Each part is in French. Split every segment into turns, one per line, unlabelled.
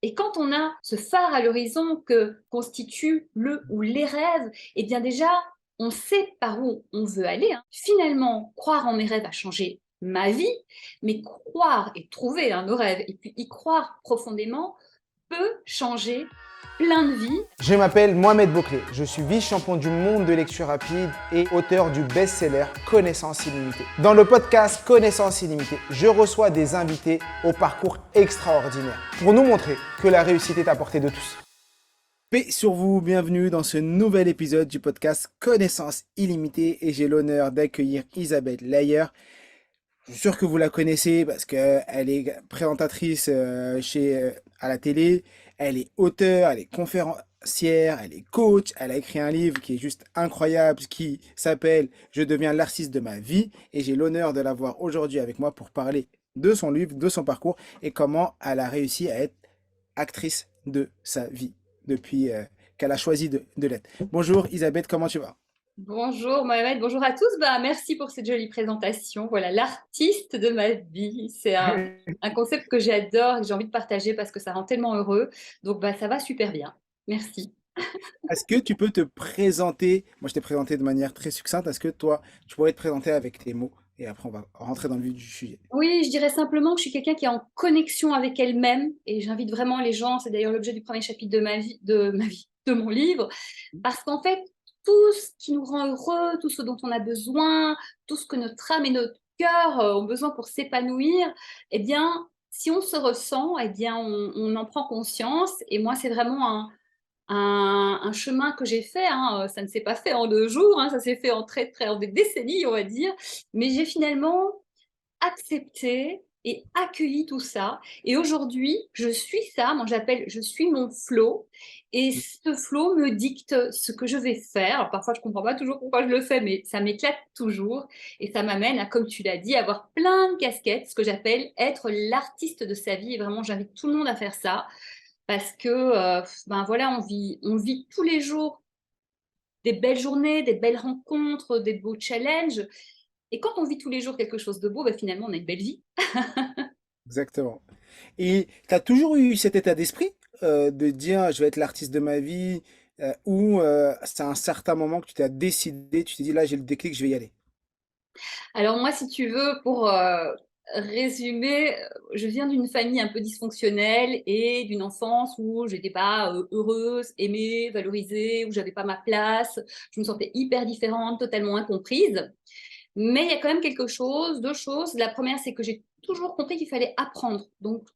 Et quand on a ce phare à l'horizon que constituent le ou les rêves, eh bien déjà, on sait par où on veut aller, hein. Finalement, croire en mes rêves a changé ma vie, mais croire et trouver nos rêves et puis y croire profondément peut changer plein de vies.
Je m'appelle Mohamed Bouclé, je suis vice-champion du monde de lecture rapide et auteur du best-seller Connaissance illimitée. Dans le podcast Connaissance illimitée, je reçois des invités au parcours extraordinaire pour nous montrer que la réussite est à portée de tous. Paix sur vous, bienvenue dans ce nouvel épisode du podcast Connaissance illimitée et j'ai l'honneur d'accueillir Isabelle Layer. Je suis sûr que vous la connaissez parce qu'elle est présentatrice à la télé, elle est auteure, elle est conférencière, elle est coach, elle a écrit un livre qui est juste incroyable qui s'appelle Je deviens l'artiste de ma vie et j'ai l'honneur de l'avoir aujourd'hui avec moi pour parler de son livre, de son parcours et comment elle a réussi à être actrice de sa vie depuis qu'elle a choisi de l'être. Bonjour Isabelle, comment tu vas?
Bonjour Mohamed, bonjour à tous. Merci pour cette jolie présentation. Voilà, l'artiste de ma vie. C'est un concept que j'adore et que j'ai envie de partager parce que ça rend tellement heureux. Donc, ça va super bien. Merci.
Est-ce que tu peux te présenter? Moi, je t'ai présenté de manière très succincte. Est-ce que toi, tu pourrais te présenter avec tes mots? Et après, on va rentrer dans le vif du sujet.
Oui, je dirais simplement que je suis quelqu'un qui est en connexion avec elle-même et j'invite vraiment les gens, c'est d'ailleurs l'objet du premier chapitre de mon livre, parce qu'en fait, tout ce qui nous rend heureux, tout ce dont on a besoin, tout ce que notre âme et notre cœur ont besoin pour s'épanouir, eh bien, si on se ressent, eh bien, on en prend conscience. Et moi, c'est vraiment un chemin que j'ai fait, hein. Ça ne s'est pas fait en 2 jours, hein, ça s'est fait en des décennies, on va dire. Mais j'ai finalement accepté et accueilli tout ça. Et aujourd'hui, je suis ça, moi j'appelle, je suis mon flow. Et ce flow me dicte ce que je vais faire. Alors, parfois, je ne comprends pas toujours pourquoi je le fais, mais ça m'éclate toujours. Et ça m'amène à, comme tu l'as dit, avoir plein de casquettes, ce que j'appelle être l'artiste de sa vie. Et vraiment, j'invite tout le monde à faire ça. Parce que, voilà, on vit tous les jours des belles journées, des belles rencontres, des beaux challenges. Et quand on vit tous les jours quelque chose de beau, finalement, on a une belle vie.
Exactement. Et tu as toujours eu cet état d'esprit de dire je vais être l'artiste de ma vie ou c'est à un certain moment que tu t'es décidé, tu t'es dit là j'ai le déclic, je vais y aller.
Alors moi, si tu veux, pour résumer, je viens d'une famille un peu dysfonctionnelle et d'une enfance où j'étais pas heureuse, aimée, valorisée, où j'avais pas ma place. Je me sentais hyper différente, totalement incomprise. Mais il y a quand même quelque chose, 2 choses. La première, c'est que j'ai toujours compris qu'il fallait apprendre. Donc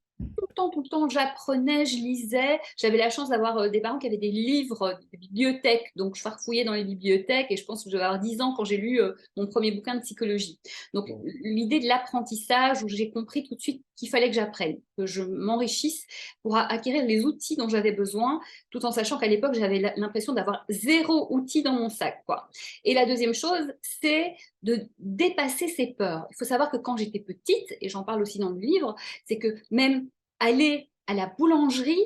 tout le temps, j'apprenais, je lisais. J'avais la chance d'avoir des parents qui avaient des livres, des bibliothèques. Donc, je farfouillais dans les bibliothèques et je pense que je devais avoir 10 ans quand j'ai lu mon premier bouquin de psychologie. Donc,
Bon.
l'idée de l'apprentissage où j'ai compris tout de suite qu'il fallait que j'apprenne, que je m'enrichisse pour acquérir les outils dont j'avais besoin, tout en sachant qu'à l'époque, j'avais l'impression d'avoir 0 outil dans mon sac, quoi. Et la deuxième chose, c'est de dépasser ses peurs. Il faut savoir que quand j'étais petite, et j'en parle aussi dans le livre, c'est que même aller à la boulangerie,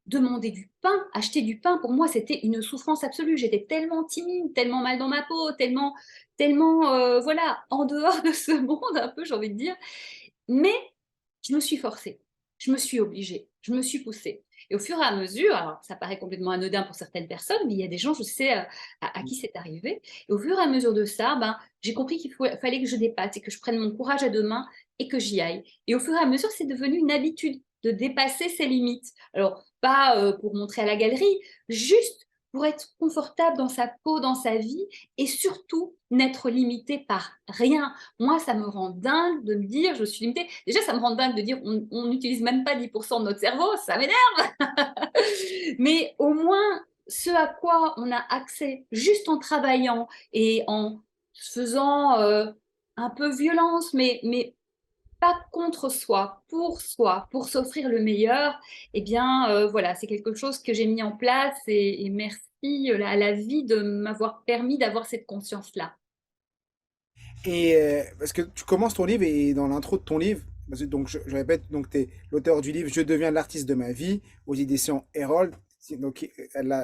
demander du pain, acheter du pain, pour moi, c'était une souffrance absolue. J'étais tellement timide, tellement mal dans ma peau, tellement, voilà, en dehors de ce monde un peu, j'ai envie de dire. Mais je me suis forcée, je me suis obligée, je me suis poussée. Et au fur et à mesure, alors ça paraît complètement anodin pour certaines personnes, mais il y a des gens, je sais, à qui c'est arrivé. Et au fur et à mesure de ça, j'ai compris fallait que je dépasse et que je prenne mon courage à 2 mains et que j'y aille. Et au fur et à mesure, c'est devenu une habitude de dépasser ses limites. Alors, pas pour montrer à la galerie, juste pour être confortable dans sa peau, dans sa vie, et surtout n'être limité par rien. Moi, ça me rend dingue de me dire, je suis limitée. Déjà, ça me rend dingue de dire, on n'utilise même pas 10% de notre cerveau, ça m'énerve. Mais au moins, ce à quoi on a accès juste en travaillant et en se faisant un peu violence, mais pas contre soi, pour s'offrir le meilleur, eh bien, voilà, c'est quelque chose que j'ai mis en place et merci à la vie de m'avoir permis d'avoir cette conscience-là.
Et parce que tu commences ton livre et dans l'intro de ton livre, donc je répète, donc tu es l'auteur du livre Je deviens l'artiste de ma vie aux éditions Erol. Donc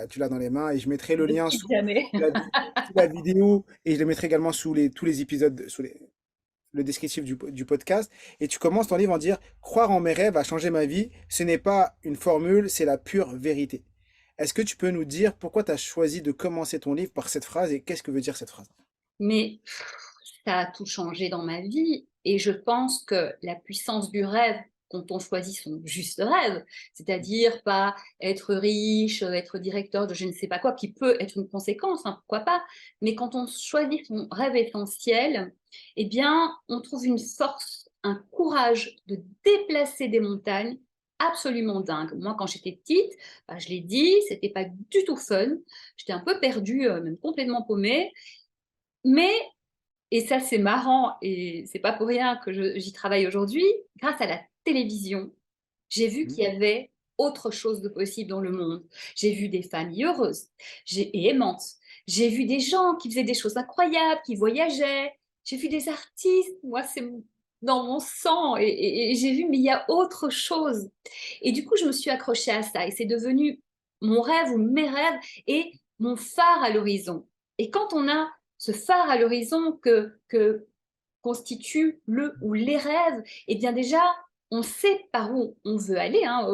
tu l'as dans les mains et je mettrai
Je
le
ne
lien
quitte jamais.
sous la vidéo et je le mettrai également tous les épisodes, le descriptif du podcast, et tu commences ton livre en dire croire en mes rêves a changé ma vie. Ce n'est pas une formule, c'est la pure vérité. Est-ce que tu peux nous dire pourquoi tu as choisi de commencer ton livre par cette phrase et qu'est-ce que veut dire cette phrase?
Mais ça a tout changé dans ma vie et je pense que la puissance du rêve, quand on choisit son juste rêve, c'est-à-dire pas être riche, être directeur de je ne sais pas quoi, qui peut être une conséquence, hein, pourquoi pas, mais quand on choisit son rêve essentiel, eh bien, on trouve une force, un courage de déplacer des montagnes absolument dingue. Moi, quand j'étais petite, bah, je l'ai dit, c'était pas du tout fun. J'étais un peu perdue, même complètement paumée. Mais et ça, c'est marrant et c'est pas pour rien que j'y travaille aujourd'hui. Grâce à la télévision, j'ai vu
Mhm.
qu'il y avait autre chose de possible dans le monde. J'ai vu des familles heureuses et aimantes. J'ai vu des gens qui faisaient des choses incroyables, qui voyageaient. J'ai vu des artistes. Moi, c'est dans mon sang. Et j'ai vu, mais il y a autre chose. Et du coup, je me suis accrochée à ça. Et c'est devenu mon rêve ou mes rêves et mon phare à l'horizon. Et quand on a ce phare à l'horizon que constituent le ou les rêves, eh bien déjà, on sait par où on veut aller. Hein.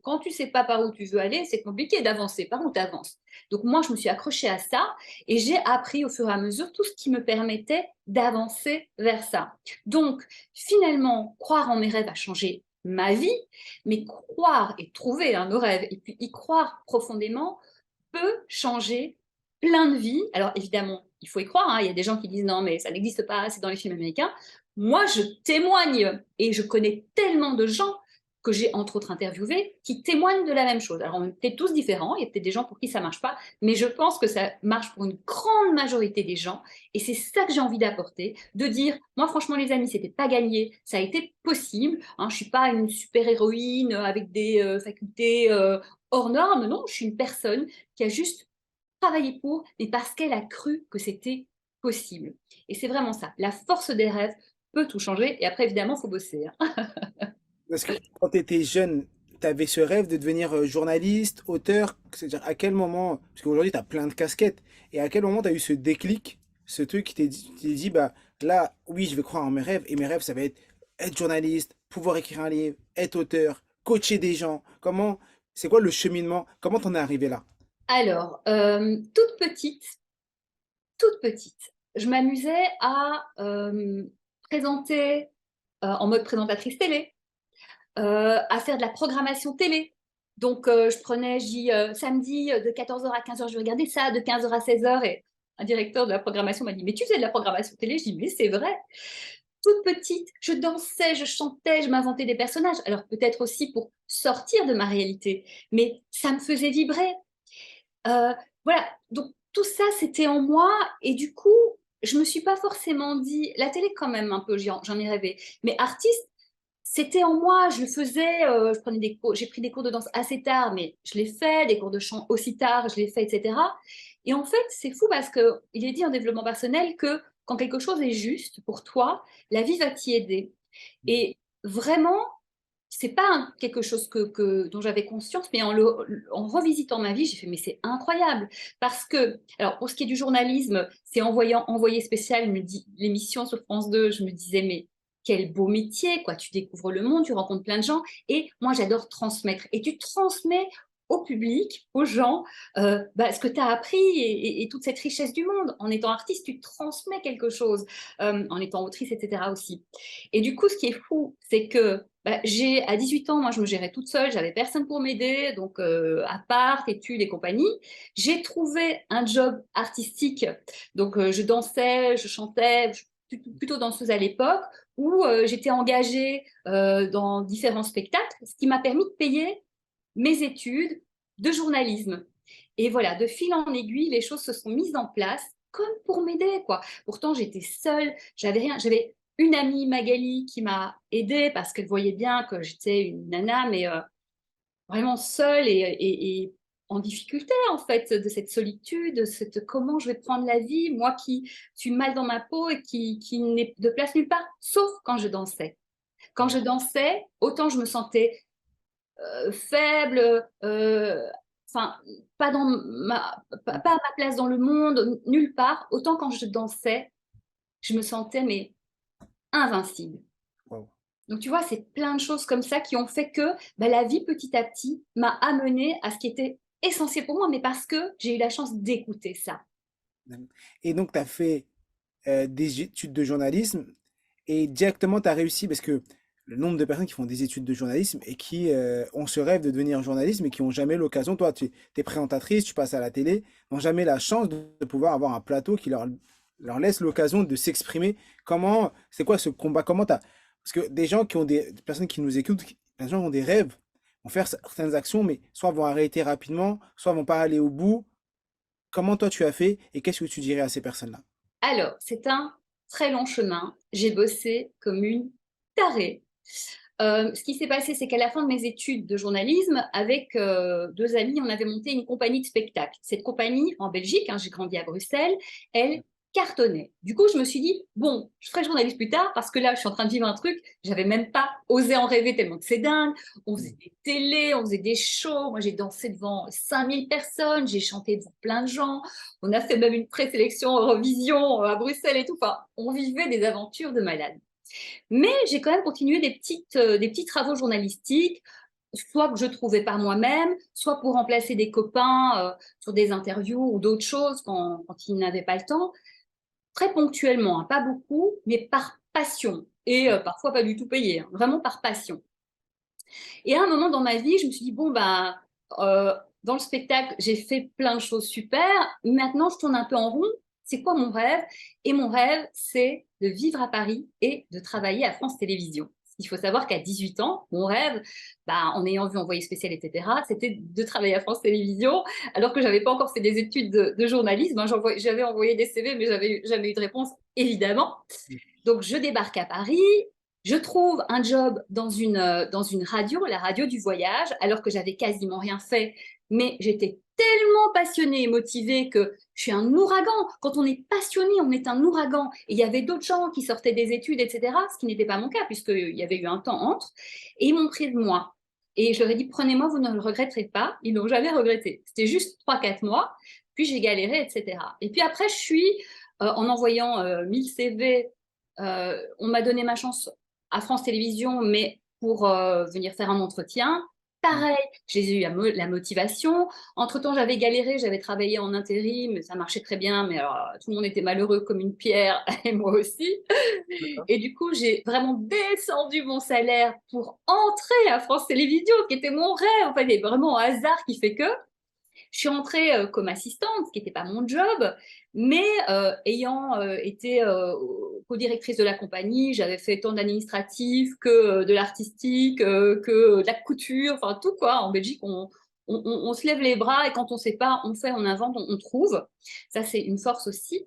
Quand tu ne sais pas par où tu veux aller, c'est compliqué d'avancer. Par où tu avances? Donc moi, je me suis accrochée à ça et j'ai appris au fur et à mesure tout ce qui me permettait d'avancer vers ça. Donc finalement, croire en mes rêves a changé ma vie, mais croire et trouver nos rêves et puis y croire profondément peut changer plein de vies. Alors évidemment, il faut y croire, hein. Il y a des gens qui disent non, mais ça n'existe pas, c'est dans les films américains. Moi, je témoigne et je connais tellement de gens que j'ai entre autres interviewés qui témoignent de la même chose. Alors on est peut-être tous différents, il y a peut-être des gens pour qui ça marche pas, mais je pense que ça marche pour une grande majorité des gens et c'est ça que j'ai envie d'apporter, de dire moi franchement les amis, c'était pas gagné, ça a été possible, hein, je suis pas une super héroïne avec des facultés hors normes, non, je suis une personne qui a juste travaillé pour, mais parce qu'elle a cru que c'était possible. Et c'est vraiment ça. La force des rêves peut tout changer. Et après, évidemment, il faut bosser. Hein.
Parce que quand tu étais jeune, tu avais ce rêve de devenir journaliste, auteur, c'est-à-dire à quel moment, parce qu'aujourd'hui tu as plein de casquettes, et à quel moment tu as eu ce déclic, ce truc qui t'est dit, bah là, oui, je vais croire en mes rêves, et mes rêves, ça va être journaliste, pouvoir écrire un livre, être auteur, coacher des gens. Comment, c'est quoi le cheminement? Comment t'en es arrivé là?
Alors, toute petite, je m'amusais à présenter en mode présentatrice télé, à faire de la programmation télé. Donc, je prenais, je dis, samedi de 14h à 15h, je vais regarder ça, de 15h à 16h. Et un directeur de la programmation m'a dit, mais tu faisais de la programmation télé? Je dis, mais c'est vrai. Toute petite, je dansais, je chantais, je m'inventais des personnages. Alors, peut-être aussi pour sortir de ma réalité, mais ça me faisait vibrer. Voilà, donc tout ça, c'était en moi. Et du coup, je ne me suis pas forcément dit, la télé quand même un peu, j'en ai rêvé. Mais artiste, c'était en moi, je le faisais, je prenais des cours, j'ai pris des cours de danse assez tard, mais je l'ai fait, des cours de chant aussi tard, je l'ai fait, etc. Et en fait, c'est fou parce qu'il est dit en développement personnel que quand quelque chose est juste pour toi, la vie va t'y aider. Et vraiment, c'est pas quelque chose dont j'avais conscience, mais en revisitant ma vie, j'ai fait, mais c'est incroyable. Parce que, alors pour ce qui est du journalisme, c'est envoyé spécial, l'émission sur France 2, je me disais, mais quel beau métier, quoi. Tu découvres le monde, tu rencontres plein de gens. Et moi, j'adore transmettre. Et tu transmets au public, aux gens, ce que tu as appris et toute cette richesse du monde. En étant artiste, tu transmets quelque chose, en étant autrice, etc. aussi. Et du coup, ce qui est fou, c'est que à 18 ans, moi, je me gérais toute seule, j'avais personne pour m'aider, donc appart, études et compagnie. J'ai trouvé un job artistique, donc je dansais, je chantais, plutôt danseuse à l'époque, où j'étais engagée dans différents spectacles, ce qui m'a permis de payer mes études de journalisme. Et voilà, de fil en aiguille, les choses se sont mises en place comme pour m'aider, quoi. Pourtant, j'étais seule, j'avais rien, j'avais une amie, Magali, qui m'a aidée parce qu'elle voyait bien que j'étais une nana, mais vraiment seule et en difficulté, en fait, de cette solitude, comment je vais prendre la vie, moi qui suis mal dans ma peau et qui n'ai de place nulle part, sauf quand je dansais. Quand je dansais, autant je me sentais faible, enfin, pas à ma place dans le monde, nulle part. Autant quand je dansais, je me sentais mais invincible.
Wow.
Donc, tu vois, c'est plein de choses comme ça qui ont fait que la vie, petit à petit, m'a amenée à ce qui était essentiel pour moi, mais parce que j'ai eu la chance d'écouter ça.
Et donc, tu as fait des études de journalisme et directement, tu as réussi parce que le nombre de personnes qui font des études de journalisme et qui ont ce rêve de devenir journaliste, mais qui n'ont jamais l'occasion, toi, tu es présentatrice, tu passes à la télé, n'ont jamais la chance de pouvoir avoir un plateau qui leur laisse l'occasion de s'exprimer. Comment, c'est quoi ce combat? Comment t'as... Parce que des personnes qui nous écoutent, des gens qui ont des rêves, vont faire certaines actions, mais soit vont arrêter rapidement, soit vont pas aller au bout. Comment toi tu as fait et qu'est-ce que tu dirais à ces personnes-là?
Alors, c'est un très long chemin. J'ai bossé comme une tarée. Ce qui s'est passé, c'est qu'à la fin de mes études de journalisme, avec deux amis, on avait monté une compagnie de spectacle. Cette compagnie, en Belgique, hein, j'ai grandi à Bruxelles, elle cartonnait. Du coup, je me suis dit, bon, je ferai journaliste plus tard parce que là, je suis en train de vivre un truc, j'avais même pas osé en rêver tellement que c'est dingue. On faisait des télés, on faisait des shows. Moi, j'ai dansé devant 5000 personnes, j'ai chanté devant plein de gens. On a fait même une présélection Eurovision à Bruxelles et tout. Enfin, on vivait des aventures de malades. Mais j'ai quand même continué des petits travaux journalistiques, soit que je trouvais par moi-même, soit pour remplacer des copains sur des interviews ou d'autres choses quand ils n'avaient pas le temps, très ponctuellement, hein, pas beaucoup, mais par passion. Et parfois pas du tout payé, hein, vraiment par passion. Et à un moment dans ma vie, je me suis dit, bon, dans le spectacle, j'ai fait plein de choses super. Maintenant, je tourne un peu en rond. C'est quoi mon rêve? Et mon rêve, c'est de vivre à Paris et de travailler à France Télévisions. Il faut savoir qu'à 18 ans, mon rêve, en ayant vu Envoyé spécial, etc., c'était de travailler à France Télévisions, alors que je n'avais pas encore fait des études de journalisme. Hein, j'avais envoyé des CV, mais j'avais jamais eu de réponse, évidemment. Donc, je débarque à Paris, je trouve un job dans une radio, la radio du voyage, alors que j'avais quasiment rien fait, mais j'étais tellement passionnée et motivée que je suis un ouragan. Quand on est passionné, on est un ouragan. Et il y avait d'autres gens qui sortaient des études, etc., ce qui n'était pas mon cas, puisqu'il y avait eu un temps entre, et ils m'ont pris de moi. Et je leur ai dit, prenez-moi, vous ne le regretterez pas. Ils n'ont jamais regretté. C'était juste 3 4 mois, puis j'ai galéré, etc. Et puis après, je suis, en envoyant 1000 CV, on m'a donné ma chance à France Télévisions, mais pour venir faire un entretien. Pareil, j'ai eu la motivation. Entre-temps, j'avais galéré, j'avais travaillé en intérim, ça marchait très bien, mais alors, tout le monde était malheureux comme une pierre, et moi aussi. Et du coup, j'ai vraiment descendu mon salaire pour entrer à France Télévisions, qui était mon rêve. Enfin, il y a vraiment un hasard qui fait que je suis entrée comme assistante, ce qui n'était pas mon job, mais ayant été co-directrice de la compagnie, j'avais fait tant d'administratif que de l'artistique, que de la couture, enfin tout quoi. En Belgique, on se lève les bras et quand on ne sait pas, on fait, on invente, on trouve. Ça, c'est une force aussi.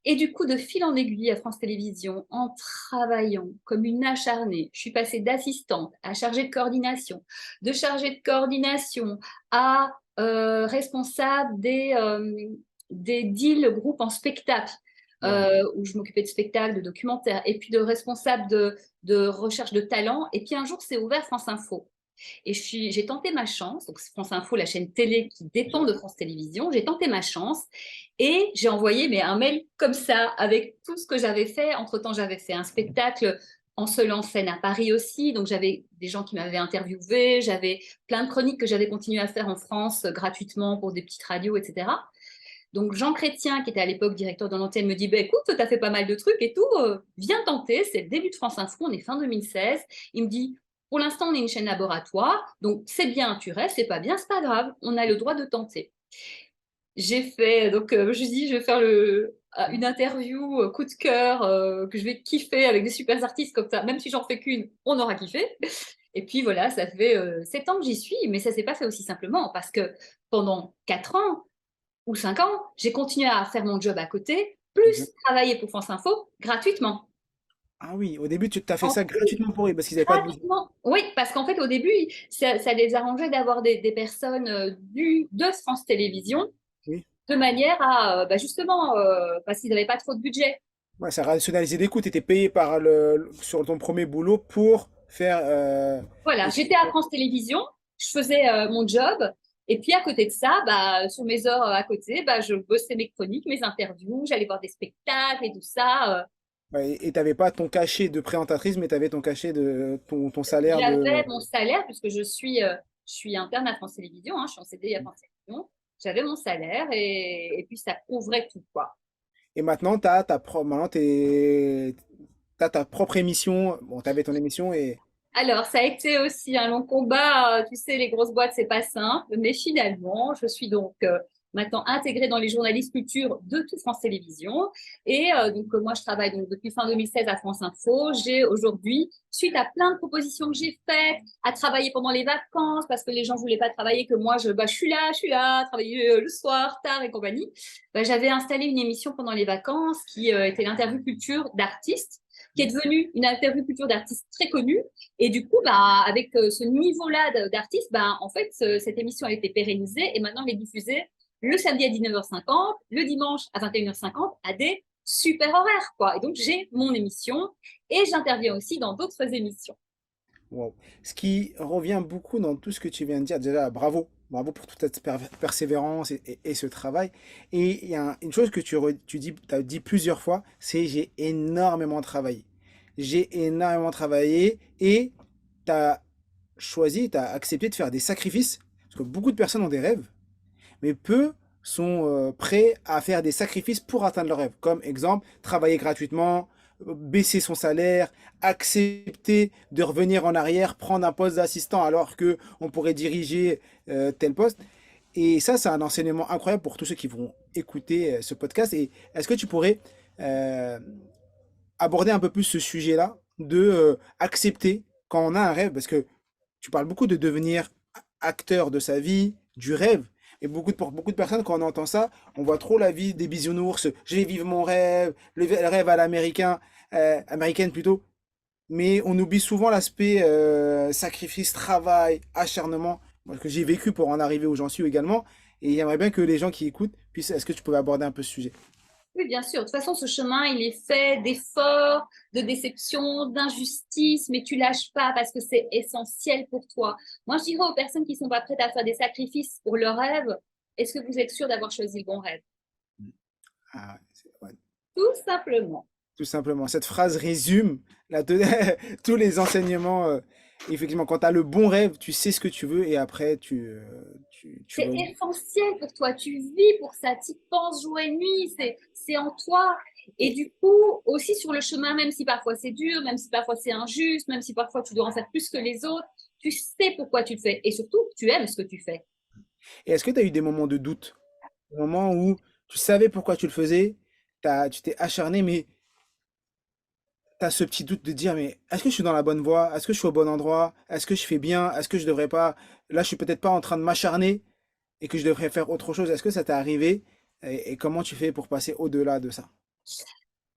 Et du coup, de fil en aiguille à France Télévisions, en travaillant comme une acharnée, je suis passée d'assistante à chargée de coordination, de chargée de coordination à responsable des deals groupes en spectacle,
Wow.
où je m'occupais de spectacles, de documentaires, et puis de responsable de recherche de talent. Et puis un jour, c'est ouvert France Info. Et j'ai tenté ma chance, donc c'est France Info, la chaîne télé qui dépend de France Télévisions, j'ai tenté ma chance et j'ai envoyé un mail comme ça avec tout ce que j'avais fait. Entre-temps, j'avais fait un spectacle en seul en scène à Paris aussi, donc j'avais des gens qui m'avaient interviewé, j'avais plein de chroniques que j'avais continué à faire en France gratuitement pour des petites radios, etc. Donc Jean Chrétien, qui était à l'époque directeur de l'antenne, me dit écoute, tu as fait pas mal de trucs et tout, viens tenter, c'est le début de France Info, on est fin 2016. Il me dit pour l'instant, on est une chaîne laboratoire, donc c'est bien, tu restes, c'est pas bien, c'est pas grave, on a le droit de tenter. J'ai fait, donc je dis, je vais faire une interview coup de cœur que je vais kiffer avec des super artistes comme ça, même si j'en fais qu'une, on aura kiffé. Et puis voilà, ça fait 7 ans que j'y suis, mais ça s'est pas fait aussi simplement parce que pendant 4 ans ou 5 ans, j'ai continué à faire mon job à côté,
Mhm.
plus travailler pour France Info gratuitement.
Ah oui, au début, tu t'as fait
En
ça gratuitement pour eux parce qu'ils n'avaient pas de besoin.
Pratiquement. Oui, parce qu'en fait, au début, ça les arrangeait d'avoir des personnes de France Télévisions
Oui.
de manière à, justement, parce qu'ils n'avaient pas trop de budget.
Ouais, ça rationalisait des coûts. Tu étais payé sur ton premier boulot pour faire
Voilà,
des
j'étais à
super.
France Télévisions, je faisais mon job, et puis à côté de ça, sur mes heures à côté, je bossais mes chroniques, mes interviews, j'allais voir des spectacles et tout ça.
Ouais, et tu n'avais pas ton cachet de présentatrice, mais tu avais ton cachet de ton salaire
J'avais
de.
mon salaire, puisque je suis interne à France Télévisions, hein, je suis en CDI à France Télévisions. J'avais mon salaire et puis ça couvrait tout, quoi.
Et maintenant, t'as ta propre émission. Bon, tu avais ton émission et.
Alors, ça a été aussi un long combat. Tu sais, les grosses boîtes, c'est pas simple. Mais finalement, je suis donc maintenant intégrée dans les journalistes culture de toute France Télévisions. Et moi, je travaille donc depuis fin 2016 à France Info. J'ai aujourd'hui, suite à plein de propositions que j'ai faites, à travailler pendant les vacances parce que les gens voulaient pas travailler, que moi, je suis là, travailler le soir, tard et compagnie. J'avais installé une émission pendant les vacances qui était l'interview culture d'artistes, qui est devenue une interview culture d'artistes très connue. Et du coup, avec ce niveau-là d'artistes, en fait, cette émission a été pérennisée et maintenant elle est diffusée le samedi à 19h50, le dimanche à 21h50 à des super horaires, quoi. Et donc, j'ai mon émission et j'interviens aussi dans d'autres émissions.
Wow. Ce qui revient beaucoup dans tout ce que tu viens de dire, déjà, bravo. Bravo pour toute cette persévérance et ce travail. Et il y a une chose que tu dis, as dit plusieurs fois, c'est j'ai énormément travaillé. J'ai énormément travaillé et tu as choisi, tu as accepté de faire des sacrifices. Parce que beaucoup de personnes ont des rêves, mais peu sont prêts à faire des sacrifices pour atteindre leurs rêves. Comme exemple, travailler gratuitement, baisser son salaire, accepter de revenir en arrière, prendre un poste d'assistant alors que on pourrait diriger tel poste. Et ça, c'est un enseignement incroyable pour tous ceux qui vont écouter ce podcast. Et est-ce que tu pourrais euh, aborder un peu plus ce sujet-là, de accepter quand on a un rêve, parce que tu parles beaucoup de devenir acteur de sa vie, du rêve. Et pour beaucoup de personnes, quand on entend ça, on voit trop la vie des bisounours. Je vais vivre mon rêve, le rêve à l'américain, américaine plutôt. Mais on oublie souvent l'aspect sacrifice, travail, acharnement, moi, que j'ai vécu pour en arriver où j'en suis également. Et j'aimerais bien que les gens qui écoutent puissent. Est-ce que tu pouvais aborder un peu ce sujet?
Oui, bien sûr. De toute façon, ce chemin, il est fait d'efforts, de déceptions, d'injustices, mais tu lâches pas parce que c'est essentiel pour toi. Moi, je dirais aux personnes qui sont pas prêtes à faire des sacrifices pour leur rêve, est-ce que vous êtes sûr d'avoir choisi le bon rêve?
Ah, ouais.
Tout simplement.
Tout simplement. Cette phrase résume tous les enseignements. Effectivement, quand tu as le bon rêve, tu sais ce que tu veux et après, tu
C'est
relis.
essentiel pour toi. Tu vis pour ça. Tu penses jour et nuit. C'est en toi. Et
Et
du coup, aussi sur le chemin, même si parfois c'est dur, même si parfois c'est injuste, même si parfois tu dois en faire plus que les autres, tu sais pourquoi tu le fais. Et surtout, tu aimes ce que tu fais.
et est-ce que tu as eu des moments de doute? Des moments où tu savais pourquoi tu le faisais, tu t'es acharné, mais tu as ce petit doute de dire, mais est-ce que je suis dans la bonne voie? Est-ce que je suis au bon endroit? Est-ce que je fais bien? Est-ce que je devrais pas. Là, je suis peut-être pas en train de m'acharner et que je devrais faire autre chose. Est-ce que ça t'est arrivé? Et comment tu fais pour passer au-delà de ça?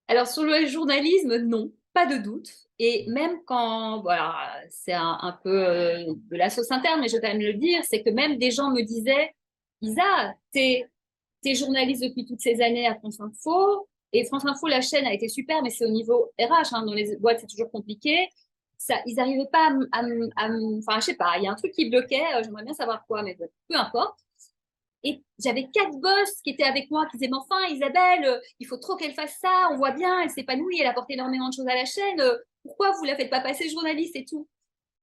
Alors, sur le journalisme, non, pas de doute. Et même quand, voilà, c'est un peu de la sauce interne, mais je vais quand même le dire, c'est que même des gens me disaient, Isa, t'es journaliste depuis toutes ces années à France Info, et France Info, la chaîne a été super, mais c'est au niveau RH, hein, dans les boîtes, c'est toujours compliqué. Ça, ils n'arrivaient pas enfin, je sais pas, il y a un truc qui bloquait, j'aimerais bien savoir quoi, mais bon, peu importe. Et j'avais quatre boss qui étaient avec moi, qui disaient, mais enfin, Isabelle, il faut trop qu'elle fasse ça, on voit bien, elle s'épanouit, elle apporte énormément de choses à la chaîne, pourquoi vous la faites pas passer journaliste et tout?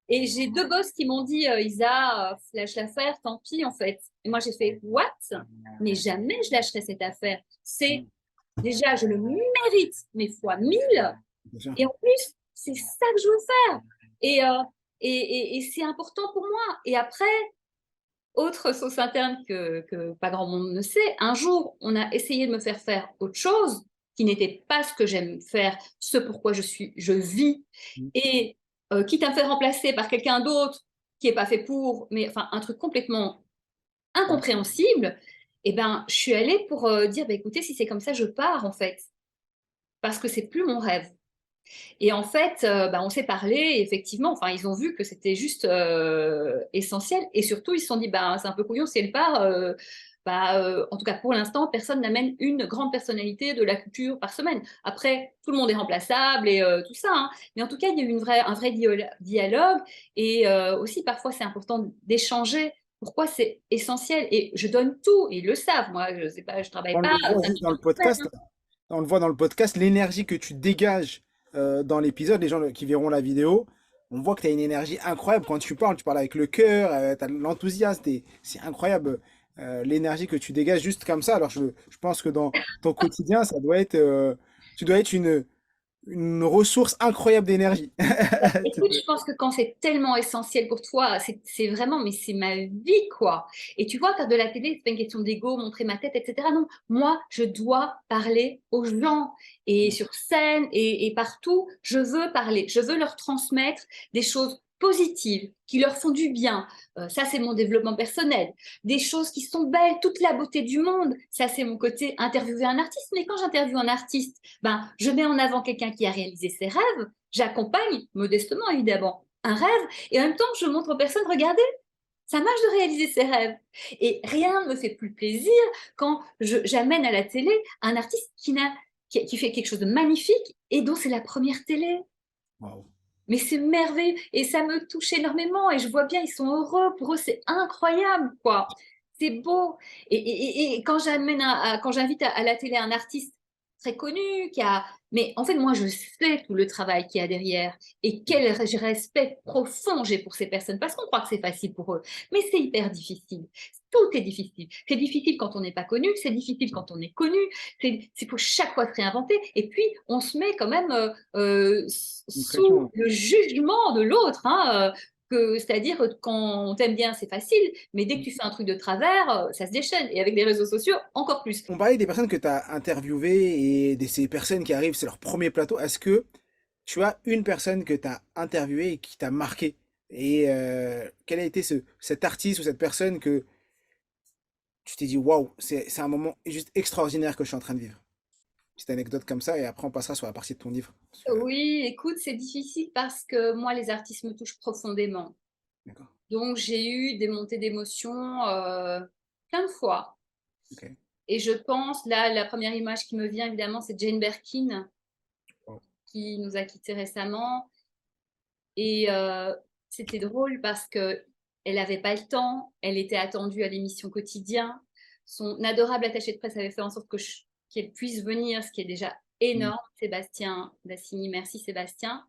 Et j'ai deux boss qui m'ont dit, Isa, lâche l'affaire, tant pis, en fait. Et moi, j'ai fait, what? Mais jamais je lâcherai cette affaire. C'est, déjà, je le mérite, mais fois 1000.
Bien sûr.
Et en plus, c'est ça que je veux faire. Et, et c'est important pour moi. Et après, autre sauce interne que pas grand monde ne sait, un jour, on a essayé de me faire faire autre chose qui n'était pas ce que j'aime faire, ce pourquoi je vis, et quitte à me faire remplacer par quelqu'un d'autre qui n'est pas fait pour, mais enfin un truc complètement incompréhensible, et ben je suis allée pour dire, bah, écoutez, si c'est comme ça, je pars en fait, parce que c'est plus mon rêve. Et en fait, on s'est parlé et effectivement, enfin, ils ont vu que c'était juste essentiel. Et surtout, ils se sont dit, c'est un peu couillon si elle part. En tout cas, pour l'instant, personne n'amène une grande personnalité de la culture par semaine. Après, tout le monde est remplaçable et tout ça, hein. Mais en tout cas, il y a eu un vrai dialogue. Et aussi, parfois, c'est important d'échanger. Pourquoi c'est essentiel? Et je donne tout, et ils le savent. Moi, je sais pas, je travaille pas.
On le voit juste dans le podcast. on le voit dans le podcast, l'énergie que tu dégages dans l'épisode, les gens qui verront la vidéo, on voit que tu as une énergie incroyable quand tu parles avec le cœur, tu as l'enthousiasme, c'est incroyable l'énergie que tu dégages juste comme ça. Alors je pense que dans ton quotidien, ça doit être, tu dois être une ressource incroyable d'énergie.
Écoute, je pense que quand c'est tellement essentiel pour toi, c'est vraiment, mais c'est ma vie, quoi. Et tu vois, faire de la télé, c'est pas une question d'ego, montrer ma tête, etc. Non, moi, je dois parler aux gens. Et sur scène et partout, je veux parler. Je veux leur transmettre des choses positives, qui leur font du bien. Ça, c'est mon développement personnel. Des choses qui sont belles, toute la beauté du monde. Ça, c'est mon côté interviewer un artiste. Mais quand j'interviewe un artiste, ben, je mets en avant quelqu'un qui a réalisé ses rêves. J'accompagne, modestement évidemment, un rêve et en même temps, je montre aux personnes, regardez, ça marche de réaliser ses rêves. Et rien ne me fait plus plaisir quand j'amène à la télé un artiste qui fait quelque chose de magnifique et dont c'est la première télé.
Waouh.
Mais c'est merveilleux et ça me touche énormément et je vois bien, ils sont heureux, pour eux c'est incroyable, quoi. C'est beau. Et quand quand j'invite à la télé un artiste très connu, mais en fait, moi, je sais tout le travail qu'il y a derrière et quel respect profond j'ai pour ces personnes parce qu'on croit que c'est facile pour eux. Mais c'est hyper difficile. Tout est difficile. C'est difficile quand on n'est pas connu, c'est difficile quand on est connu. C'est pour chaque fois se réinventer. Et puis, on se met quand même
Une
sous
pression.
le jugement de l'autre. Hein, c'est-à-dire que quand on t'aime bien, c'est facile, mais dès que tu fais un truc de travers, ça se déchaîne. Et avec les réseaux sociaux, encore plus.
On parlait des personnes que tu as interviewées et de ces personnes qui arrivent, c'est leur premier plateau. Est-ce que tu as une personne que tu as interviewée et qui t'a marqué? Et quel a été cet artiste ou cette personne que tu t'es dit, waouh, c'est un moment juste extraordinaire que je suis en train de vivre? Petite anecdote comme ça, et après on passera sur la partie de ton livre.
Oui, écoute, c'est difficile parce que moi, les artistes me touchent profondément.
D'accord.
Donc, j'ai eu des montées d'émotions plein de fois.
Ok.
Et je pense, là, la première image qui me vient, évidemment, c'est Jane Birkin,
Wow.
qui nous a quittés récemment. Et c'était drôle parce que elle n'avait pas le temps, elle était attendue à l'émission Quotidien. Son adorable attaché de presse avait fait en sorte qu'elle puisse venir, ce qui est déjà
Mm.
énorme. Sébastien Dassini, merci Sébastien.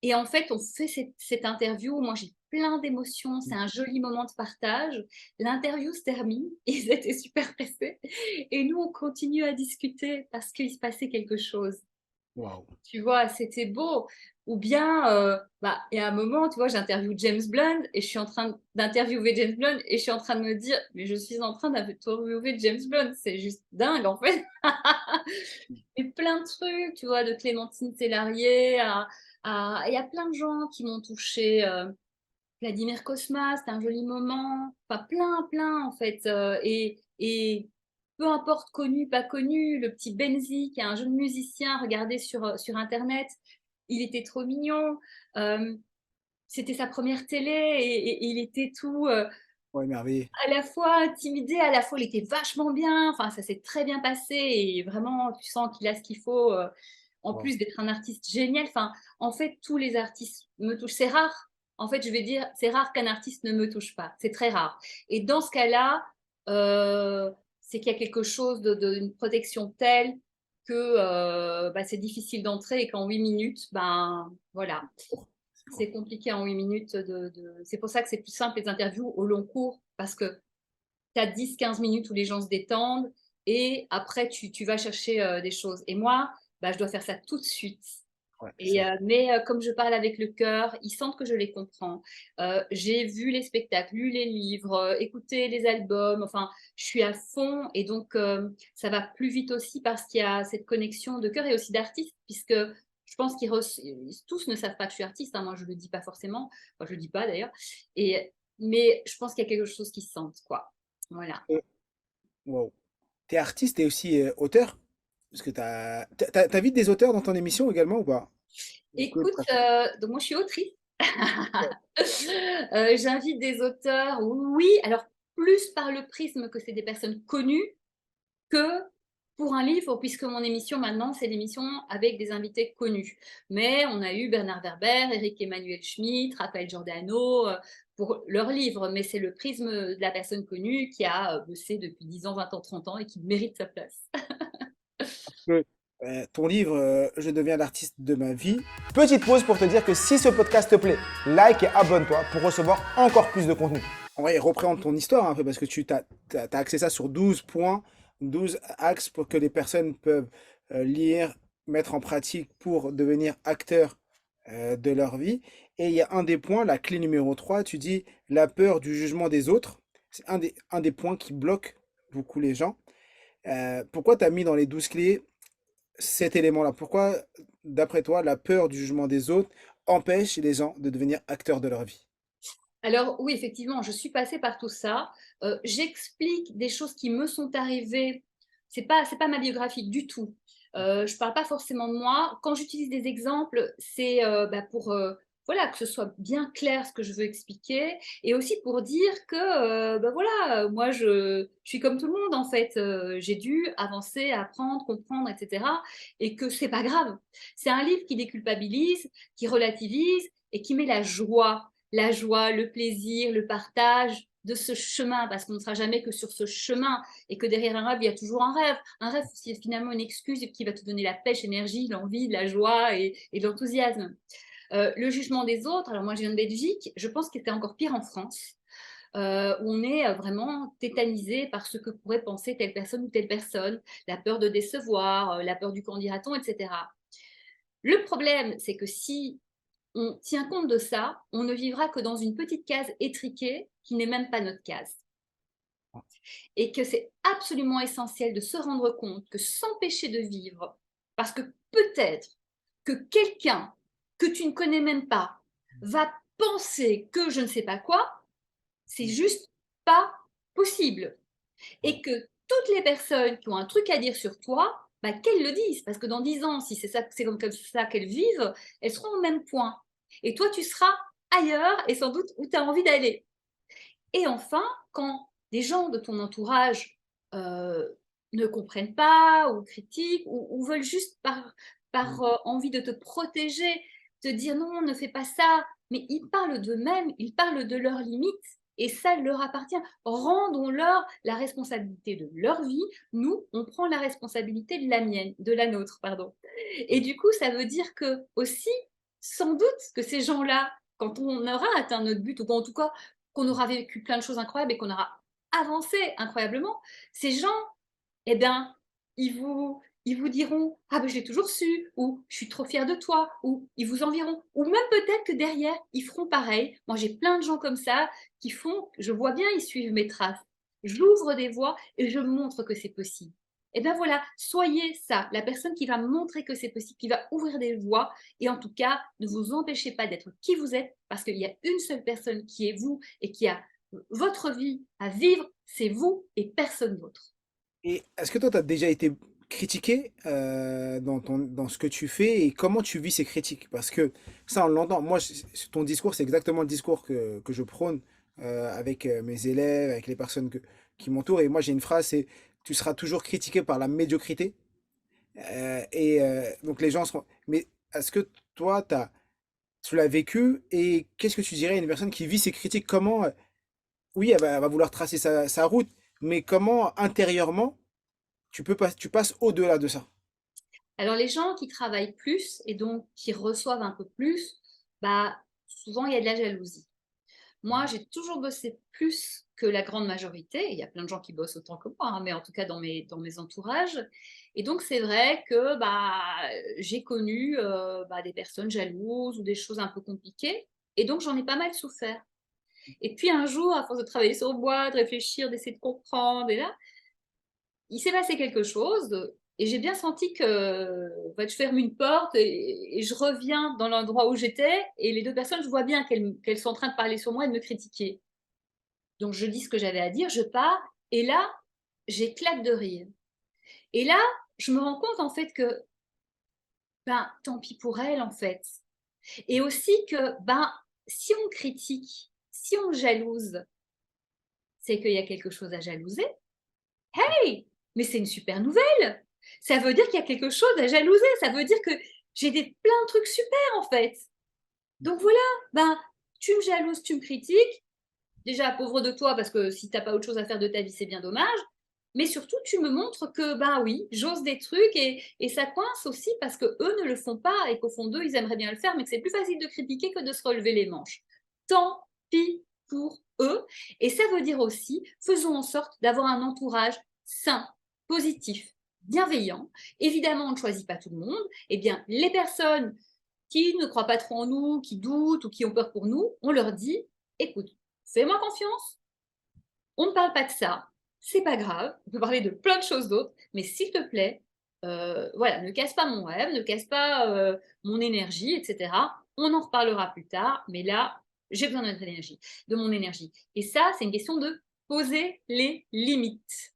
Et en fait, on fait cette interview. Moi, j'ai plein d'émotions. C'est un joli moment de partage. L'interview se termine. Ils étaient super pressés. Et nous, on continue à discuter parce qu'il se passait quelque chose.
Waouh.
Tu vois, c'était beau. Ou bien, il y a un moment, tu vois, j'interviewe James Blunt et je suis en train d'interviewer James Blunt et je suis en train de me dire, mais je suis en train d'interviewer James Blunt, c'est juste dingue en fait. Et plein de trucs, tu vois, de Clémentine Sélarié il y a plein de gens qui m'ont touchée. Vladimir Cosma, c'était un joli moment. Enfin, plein en fait. Et peu importe connu, pas connu, le petit Benzi, qui est un jeune musicien, regardez sur Internet, il était trop mignon. Euh, C'était sa première télé et il était tout
Ouais, merveilleux.
à la fois intimidé, à la fois il était vachement bien. Enfin, ça s'est très bien passé et vraiment, tu sens qu'il a ce qu'il faut. En
Waouh.
plus d'être un artiste génial, enfin, en fait, tous les artistes me touchent. C'est rare. En fait, je vais dire, c'est rare qu'un artiste ne me touche pas. C'est très rare. Et dans ce cas-là, c'est qu'il y a quelque chose d'une protection telle que c'est difficile d'entrer et qu'en 8 minutes, ben voilà,
C'est court.
c'est compliqué en 8 minutes. C'est pour ça que c'est plus simple les interviews au long cours parce que tu as 10-15 minutes où les gens se détendent et après tu vas chercher des choses. Et moi, bah, je dois faire ça tout de suite.
Ouais, c'est vrai.
Mais comme je parle avec le cœur, ils sentent que je les comprends. J'ai vu les spectacles, lu les livres, écouté les albums. Enfin, je suis à fond et donc ça va plus vite aussi parce qu'il y a cette connexion de cœur et aussi d'artiste, puisque je pense qu'ils tous ne savent pas que je suis artiste. Hein, moi, je le dis pas forcément. Enfin, je le dis pas d'ailleurs. Mais je pense qu'il y a quelque chose qui se sent, quoi. Voilà.
Euh, Waouh. T'es artiste et aussi auteur? Parce que t'invites des auteurs dans ton émission également ou pas? Du coup,
Écoute, donc moi je suis autrice.
ouais.
J'invite des auteurs, oui, alors plus par le prisme que c'est des personnes connues que pour un livre, puisque mon émission maintenant, c'est l'émission avec des invités connus. Mais on a eu Bernard Werber, Éric Emmanuel Schmitt, Raphaël Giordano pour leurs livres, mais c'est le prisme de la personne connue qui a bossé depuis 10 ans, 20 ans, 30 ans et qui mérite sa place.
ton livre Je deviens l'artiste de ma vie. Petite pause pour te dire que si ce podcast te plaît, like et abonne-toi pour recevoir encore plus de contenu. En vrai, représente ton histoire un peu parce que tu as axé ça sur 12 points, 12 axes pour que les personnes peuvent lire, mettre en pratique pour devenir acteurs de leur vie. Et il y a un des points, la clé numéro 3, tu dis la peur du jugement des autres. C'est un des points qui bloque beaucoup les gens. Pourquoi tu as mis dans les 12 clés cet élément-là? Pourquoi, d'après toi, la peur du jugement des autres empêche les gens de devenir acteurs de leur vie?
Alors oui, effectivement, je suis passée par tout ça. J'explique des choses qui me sont arrivées. C'est pas ma biographie du tout. Je parle pas forcément de moi. Quand j'utilise des exemples, c'est pour voilà, que ce soit bien clair ce que je veux expliquer et aussi pour dire que voilà, moi je suis comme tout le monde en fait. J'ai dû avancer, apprendre, comprendre, etc. Et que c'est pas grave. C'est un livre qui déculpabilise, qui relativise et qui met la joie, le plaisir, le partage de ce chemin, parce qu'on ne sera jamais que sur ce chemin, et que derrière un rêve, il y a toujours un rêve. Un rêve, c'est finalement une excuse qui va te donner la pêche, l'énergie, l'envie, la joie et l'enthousiasme. Le jugement des autres, alors moi je viens de Belgique, je pense que c'était encore pire en France, où on est vraiment tétanisé par ce que pourrait penser telle personne ou telle personne, la peur de décevoir, la peur du candidaton, etc. Le problème, c'est que si on tient compte de ça, on ne vivra que dans une petite case étriquée qui n'est même pas notre case. Et que c'est absolument essentiel de se rendre compte que s'empêcher de vivre, parce que peut-être que quelqu'un que tu ne connais même pas va penser que je ne sais pas quoi, c'est juste pas possible. Et que toutes les personnes qui ont un truc à dire sur toi, qu'elles le disent, parce que dans 10 ans, si c'est comme ça qu'elles vivent, elles seront au même point. Et toi, tu seras ailleurs et sans doute où tu as envie d'aller. Et enfin, quand des gens de ton entourage ne comprennent pas ou critiquent ou veulent juste par envie de te protéger, te dire non, ne fais pas ça, mais ils parlent d'eux-mêmes, ils parlent de leurs limites et ça leur appartient. Rendons-leur la responsabilité de leur vie. Nous, on prend la responsabilité de la mienne, de la nôtre, pardon. Et du coup, ça veut dire que aussi, sans doute que ces gens-là, quand on aura atteint notre but, ou en tout cas qu'on aura vécu plein de choses incroyables et qu'on aura avancé incroyablement, ces gens, eh bien, ils vous diront ah ben je l'ai toujours su, ou je suis trop fière de toi, ou ils vous envieront, ou même peut-être que derrière ils feront pareil. Moi j'ai plein de gens comme ça qui font, je vois bien ils suivent mes traces, j'ouvre des voies et je montre que c'est possible. Et bien voilà, soyez ça, la personne qui va montrer que c'est possible, qui va ouvrir des voies, et en tout cas, ne vous empêchez pas d'être qui vous êtes, parce qu'il y a une seule personne qui est vous et qui a votre vie à vivre, c'est vous et personne d'autre.
Et est-ce que toi, tu as déjà été critiqué dans ce que tu fais et comment tu vis ces critiques? Parce que ça, on l'entend. Moi, ton discours, c'est exactement le discours que je prône avec mes élèves, avec les personnes qui m'entourent. Et moi, j'ai une phrase, c'est tu seras toujours critiqué par la médiocrité. Donc, les gens seront. Mais est-ce que toi, tu l'as vécu et qu'est-ce que tu dirais à une personne qui vit ces critiques? Comment, oui, elle va vouloir tracer sa route, mais comment intérieurement tu passes au-delà de ça.
Alors les gens qui travaillent plus et donc qui reçoivent un peu plus, souvent il y a de la jalousie. Moi, j'ai toujours bossé plus que la grande majorité. Il y a plein de gens qui bossent autant que moi, hein, mais en tout cas dans mes entourages. Et donc, c'est vrai que j'ai connu des personnes jalouses ou des choses un peu compliquées. Et donc, j'en ai pas mal souffert. Et puis un jour, à force de travailler sur moi, de réfléchir, d'essayer de comprendre, et là, il s'est passé quelque chose. Et j'ai bien senti que je ferme une porte et je reviens dans l'endroit où j'étais. Et les deux personnes, je vois bien qu'elles sont en train de parler sur moi et de me critiquer. Donc, je dis ce que j'avais à dire, je pars, et là, j'éclate de rire. Et là, je me rends compte, en fait, que, tant pis pour elle, en fait. Et aussi que, si on critique, si on jalouse, c'est qu'il y a quelque chose à jalouser. Hey, mais c'est une super nouvelle. Ça veut dire qu'il y a quelque chose à jalouser. Ça veut dire que j'ai plein de trucs super, en fait. Donc voilà, tu me jalouses, tu me critiques. Déjà, pauvre de toi, parce que si tu n'as pas autre chose à faire de ta vie, c'est bien dommage. mais surtout, tu me montres que, bah oui, j'ose des trucs et ça coince aussi parce que eux ne le font pas et qu'au fond d'eux, ils aimeraient bien le faire, mais que c'est plus facile de critiquer que de se relever les manches. Tant pis pour eux. Et ça veut dire aussi, faisons en sorte d'avoir un entourage sain, positif, bienveillant. Évidemment, on ne choisit pas tout le monde. Eh bien, les personnes qui ne croient pas trop en nous, qui doutent ou qui ont peur pour nous, on leur dit, écoute, fais-moi confiance, on ne parle pas de ça, c'est pas grave, on peut parler de plein de choses d'autres, mais s'il te plaît, voilà, ne casse pas mon rêve, ne casse pas mon énergie, etc. On en reparlera plus tard, mais là, j'ai besoin de, de mon énergie. Et ça, c'est une question de poser les limites.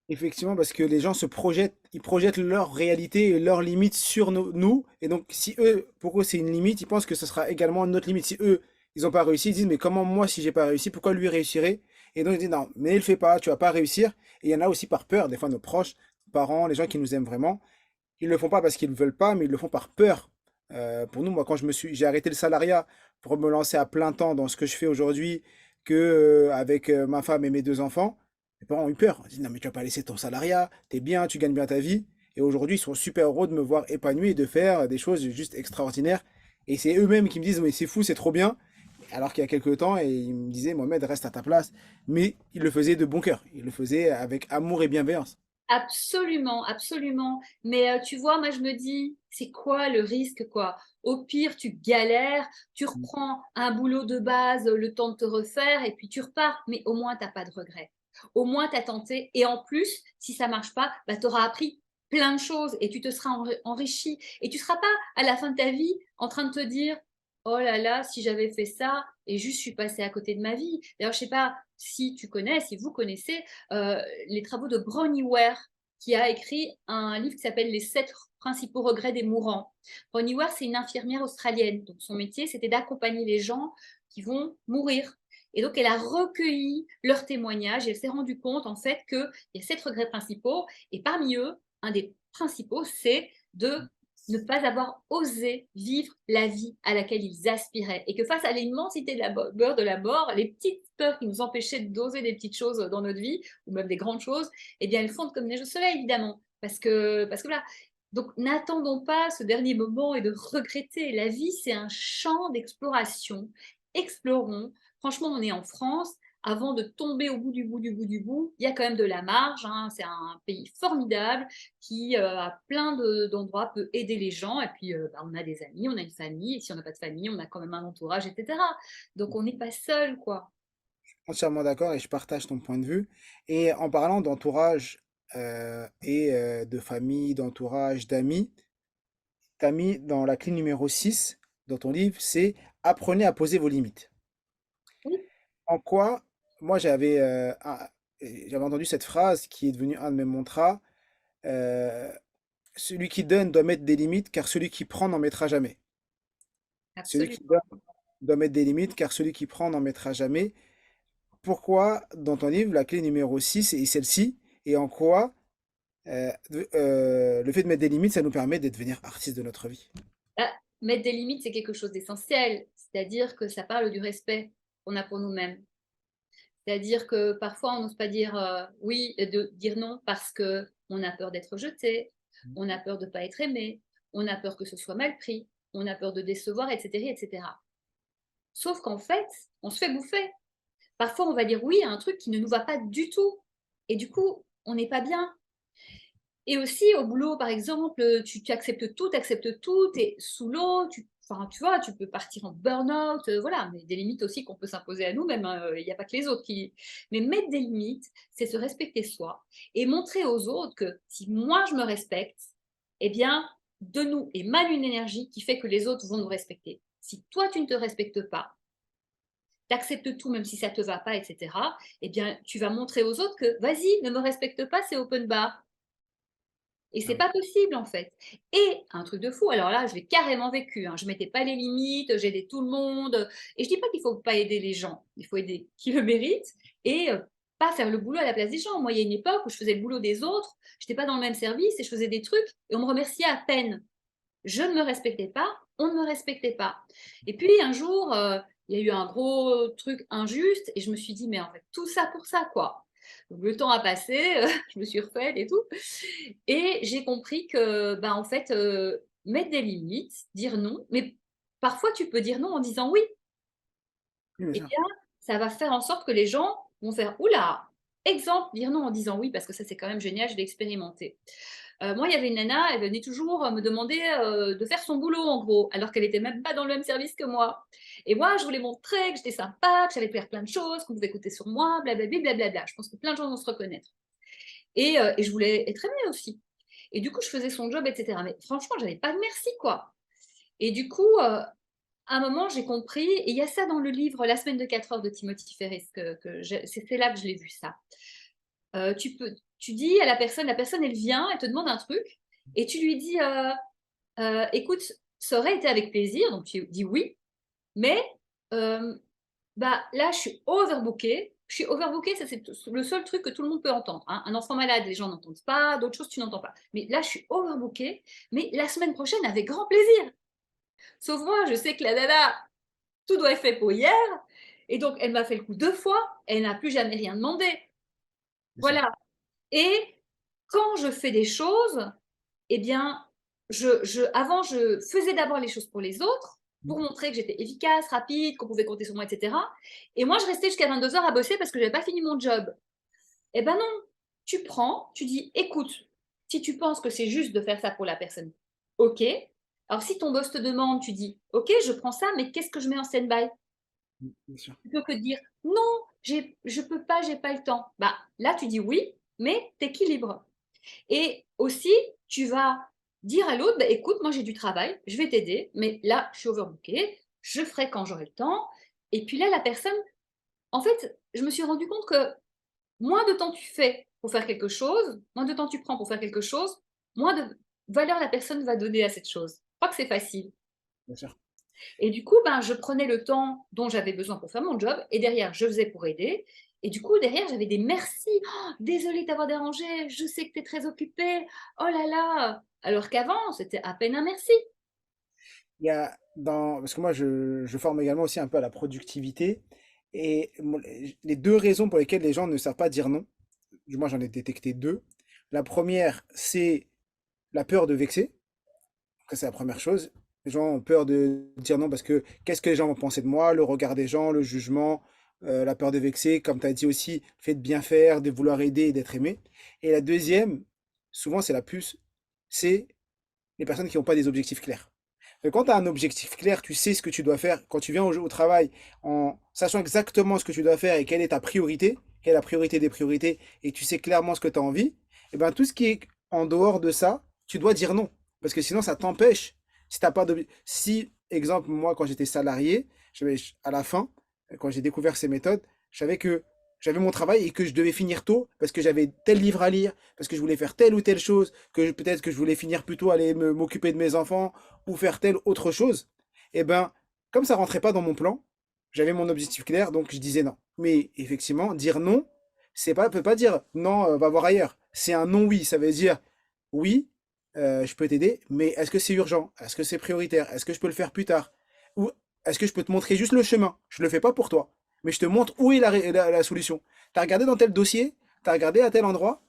Effectivement, parce que les gens se projettent, ils projettent leur réalité et leurs limites sur nous. Et donc, si eux, pour eux, c'est une limite, ils pensent que ce sera également notre limite. Si eux, ils n'ont pas réussi, ils disent, mais comment moi, si j'ai pas réussi, pourquoi lui réussirait? Et donc, ils disent, non, mais ne le fais pas, tu vas pas réussir. Et il y en a aussi par peur, des fois, nos proches, parents, les gens qui nous aiment vraiment, ils le font pas parce qu'ils ne veulent pas, mais ils le font par peur. Pour nous, moi, quand j'ai arrêté le salariat pour me lancer à plein temps dans ce que je fais aujourd'hui, avec ma femme et mes deux enfants, mes parents ont eu peur. Ils disent, non, mais tu vas pas laisser ton salariat, t'es bien, tu gagnes bien ta vie. Et aujourd'hui, ils sont super heureux de me voir épanoui et de faire des choses juste extraordinaires. Et c'est eux-mêmes qui me disent, mais c'est fou, c'est trop bien. Alors qu'il y a quelques temps, et ils me disaient, Mohamed, reste à ta place. Mais ils le faisaient de bon cœur. Ils le faisaient avec amour et bienveillance.
Absolument, absolument. Mais tu vois, moi je me dis, c'est quoi le risque, quoi? Au pire, tu galères, tu reprends un boulot de base, le temps de te refaire, et puis tu repars. Mais au moins, tu n'as pas de regrets. Au moins, tu as tenté. Et en plus, si ça marche pas, bah, tu auras appris plein de choses et tu te seras enrichi. Et tu ne seras pas à la fin de ta vie en train de te dire, oh là là, si j'avais fait ça et juste je suis passée à côté de ma vie. D'ailleurs, je ne sais pas si tu connais, si vous connaissez les travaux de Bronnie Ware, qui a écrit un livre qui s'appelle Les 7 principaux regrets des mourants. Bronnie Ware, c'est une infirmière australienne. Donc, son métier, c'était d'accompagner les gens qui vont mourir. Et donc, elle a recueilli leurs témoignages et elle s'est rendue compte, en fait, qu'il y a 7 regrets principaux. Et parmi eux, un des principaux, c'est de ne pas avoir osé vivre la vie à laquelle ils aspiraient. Et que face à l'immensité de la peur de la mort, les petites peurs qui nous empêchaient d'oser des petites choses dans notre vie, ou même des grandes choses, eh bien, elles fondent comme neige au soleil, évidemment. Parce que voilà. Donc, n'attendons pas ce dernier moment et de regretter. La vie, c'est un champ d'exploration. Explorons. Franchement, on est en France. Avant de tomber au bout du bout du bout du bout, il y a quand même de la marge. Hein. C'est un pays formidable qui, à plein d'endroits, peut aider les gens. Et puis, bah, on a des amis, on a une famille. Et si on n'a pas de famille, on a quand même un entourage, etc. Donc, on n'est pas seul, quoi.
Entièrement d'accord et je partage ton point de vue. Et en parlant d'entourage de famille, d'entourage, d'amis, t'as mis dans la clé numéro 6 dans ton livre, c'est apprenez à poser vos limites.
Oui,
En quoi, moi j'avais entendu cette phrase qui est devenue un de mes mantras, euh, celui qui donne doit mettre des limites car celui qui prend n'en mettra jamais. Celui qui
absolument.
donne doit mettre des limites car celui qui prend n'en mettra jamais. Pourquoi dans ton livre la clé numéro 6 est celle-ci et en quoi le fait de mettre des limites, ça nous permet de devenir artiste de notre vie.
Bah, mettre des limites, c'est quelque chose d'essentiel. C'est-à-dire que ça parle du respect qu'on a pour nous-mêmes. C'est-à-dire que parfois, on n'ose pas dire oui et de dire non parce qu'on a peur d'être jeté, on a peur de ne pas être aimé, on a peur que ce soit mal pris, on a peur de décevoir, etc. etc. Sauf qu'en fait, on se fait bouffer. Parfois, on va dire oui à un truc qui ne nous va pas du tout. Et du coup, on n'est pas bien. Et aussi, au boulot, par exemple, tu acceptes tout, tu es sous l'eau, enfin, tu vois, tu peux partir en burn-out, voilà, mais des limites aussi qu'on peut s'imposer à nous-mêmes, hein, il n'y a pas que les autres qui... Mais mettre des limites, c'est se respecter soi et montrer aux autres que si moi, je me respecte, eh bien, de nous émane une énergie qui fait que les autres vont nous respecter. Si toi, tu ne te respectes pas, tu acceptes tout même si ça ne te va pas, etc., eh bien, tu vas montrer aux autres que, vas-y, ne me respecte pas, c'est open bar. Et
Ah
c'est
oui.
pas possible en fait. Et un truc de fou, alors là, je l'ai carrément vécu, hein. Je mettais pas les limites, j'aidais tout le monde. Et je dis pas qu'il faut pas aider les gens, il faut aider qui le mérite et pas faire le boulot à la place des gens. Moi, il y a une époque où je faisais le boulot des autres, j'étais pas dans le même service et je faisais des trucs et on me remerciait à peine. Je ne me respectais pas, on ne me respectait pas. Et puis un jour, il y a eu un gros truc injuste et je me suis dit, mais en fait, tout ça pour ça, quoi. Donc, le temps a passé, je me suis refaite et tout. Et j'ai compris que, ben, en fait, mettre des limites, dire non, mais parfois tu peux dire non en disant oui.
Oui, bien
Et
sûr.
bien, ça va faire en sorte que les gens vont faire: «Ouh là!» Exemple, dire non en disant oui, parce que ça, c'est quand même génial, je l'ai expérimenté. Moi, il y avait une nana, elle venait toujours, me demander, de faire son boulot, en gros, alors qu'elle était même pas dans le même service que moi. Et moi, je voulais montrer que j'étais sympa, que j'allais faire plein de choses, qu'on pouvait compter sur moi, blablabli, blablabla. Je pense que plein de gens vont se reconnaître. Et je voulais être aimée aussi. Et du coup, je faisais son job, et cetera. Mais franchement, j'avais pas de merci, quoi. Et du coup, à un moment, j'ai compris, et il y a ça dans le livre La semaine de 4 heures de Timothy Ferriss, c'est là que je l'ai vu ça. Tu dis à la personne elle vient, elle te demande un truc, et tu lui dis écoute, ça aurait été avec plaisir, donc tu dis oui, mais bah, là, je suis overbookée. Je suis overbookée, ça c'est le seul truc que tout le monde peut entendre, hein. Un enfant malade, les gens n'entendent pas, d'autres choses, tu n'entends pas. Mais là, je suis overbookée, mais la semaine prochaine, avec grand plaisir. Sauf moi, je sais que la nana, tout doit être fait pour hier. Et donc, elle m'a fait le coup 2 fois. Elle n'a plus jamais rien demandé.
Bien sûr.
Voilà. Et quand je fais des choses, eh bien, avant, je faisais d'abord les choses pour les autres,
Mmh.
pour montrer que j'étais efficace, rapide, qu'on pouvait compter sur moi, et cetera. Et moi, je restais jusqu'à 22 heures à bosser parce que je n'avais pas fini mon job. Eh ben non, tu prends, tu dis, écoute, si tu penses que c'est juste de faire ça pour la personne, ok. Alors, si ton boss te demande, tu dis, ok, je prends ça, mais qu'est-ce que je mets en stand-by?
Mmh, bien sûr.
Plutôt que de dire, non, je peux pas, j'ai pas le temps. Bah, là, tu dis oui, mais t'équilibres. Et aussi, tu vas dire à l'autre, bah, écoute, moi j'ai du travail, je vais t'aider, mais là, je suis overbookée, je ferai quand j'aurai le temps. Et puis là, la personne, en fait, je me suis rendu compte que moins de temps tu fais pour faire quelque chose, moins de temps tu prends pour faire quelque chose, moins de valeur la personne va donner à cette chose. Je crois que c'est facile.
Bien sûr.
Et du coup, ben, je prenais le temps dont j'avais besoin pour faire mon job, et derrière, je faisais pour aider. Et du coup, derrière, j'avais des merci. Oh, désolée de t'avoir dérangé, je sais que tu es très occupée. Oh là là. Alors qu'avant, c'était à peine un merci.
Il y a parce que moi, je forme également aussi un peu à la productivité. Et les deux raisons pour lesquelles les gens ne savent pas dire non, du moins j'en ai détecté deux. La première, c'est la peur de vexer. Ça, c'est la première chose. Les gens ont peur de dire non parce que qu'est-ce que les gens vont penser de moi, le regard des gens, le jugement, la peur de vexer, comme tu as dit aussi, le fait de bien faire, de vouloir aider et d'être aimé. Et la deuxième, souvent c'est la plus, c'est les personnes qui n'ont pas des objectifs clairs. Quand tu as un objectif clair, tu sais ce que tu dois faire. Quand tu viens au travail en sachant exactement ce que tu dois faire et quelle est ta priorité, quelle est la priorité des priorités, et tu sais clairement ce que tu as envie, et ben tout ce qui est en dehors de ça, tu dois dire non. Parce que sinon, ça t'empêche. Si t'as pas si, exemple, moi, quand j'étais salarié, à la fin, quand j'ai découvert ces méthodes, je savais que j'avais mon travail et que je devais finir tôt parce que j'avais tel livre à lire, parce que je voulais faire telle ou telle chose, que peut-être que je voulais finir plus tôt, aller m'occuper de mes enfants ou faire telle autre chose. Et ben, comme ça rentrait pas dans mon plan, j'avais mon objectif clair, donc je disais non. Mais effectivement, dire non, c'est pas, peut pas dire non, va voir ailleurs. C'est un non oui, ça veut dire oui, je peux t'aider, mais est-ce que c'est urgent? Est-ce que c'est prioritaire? Est-ce que je peux le faire plus tard? Ou est-ce que je peux te montrer juste le chemin? Je le fais pas pour toi, mais je te montre où est la solution. Tu as regardé dans tel dossier, tu as regardé à tel endroit,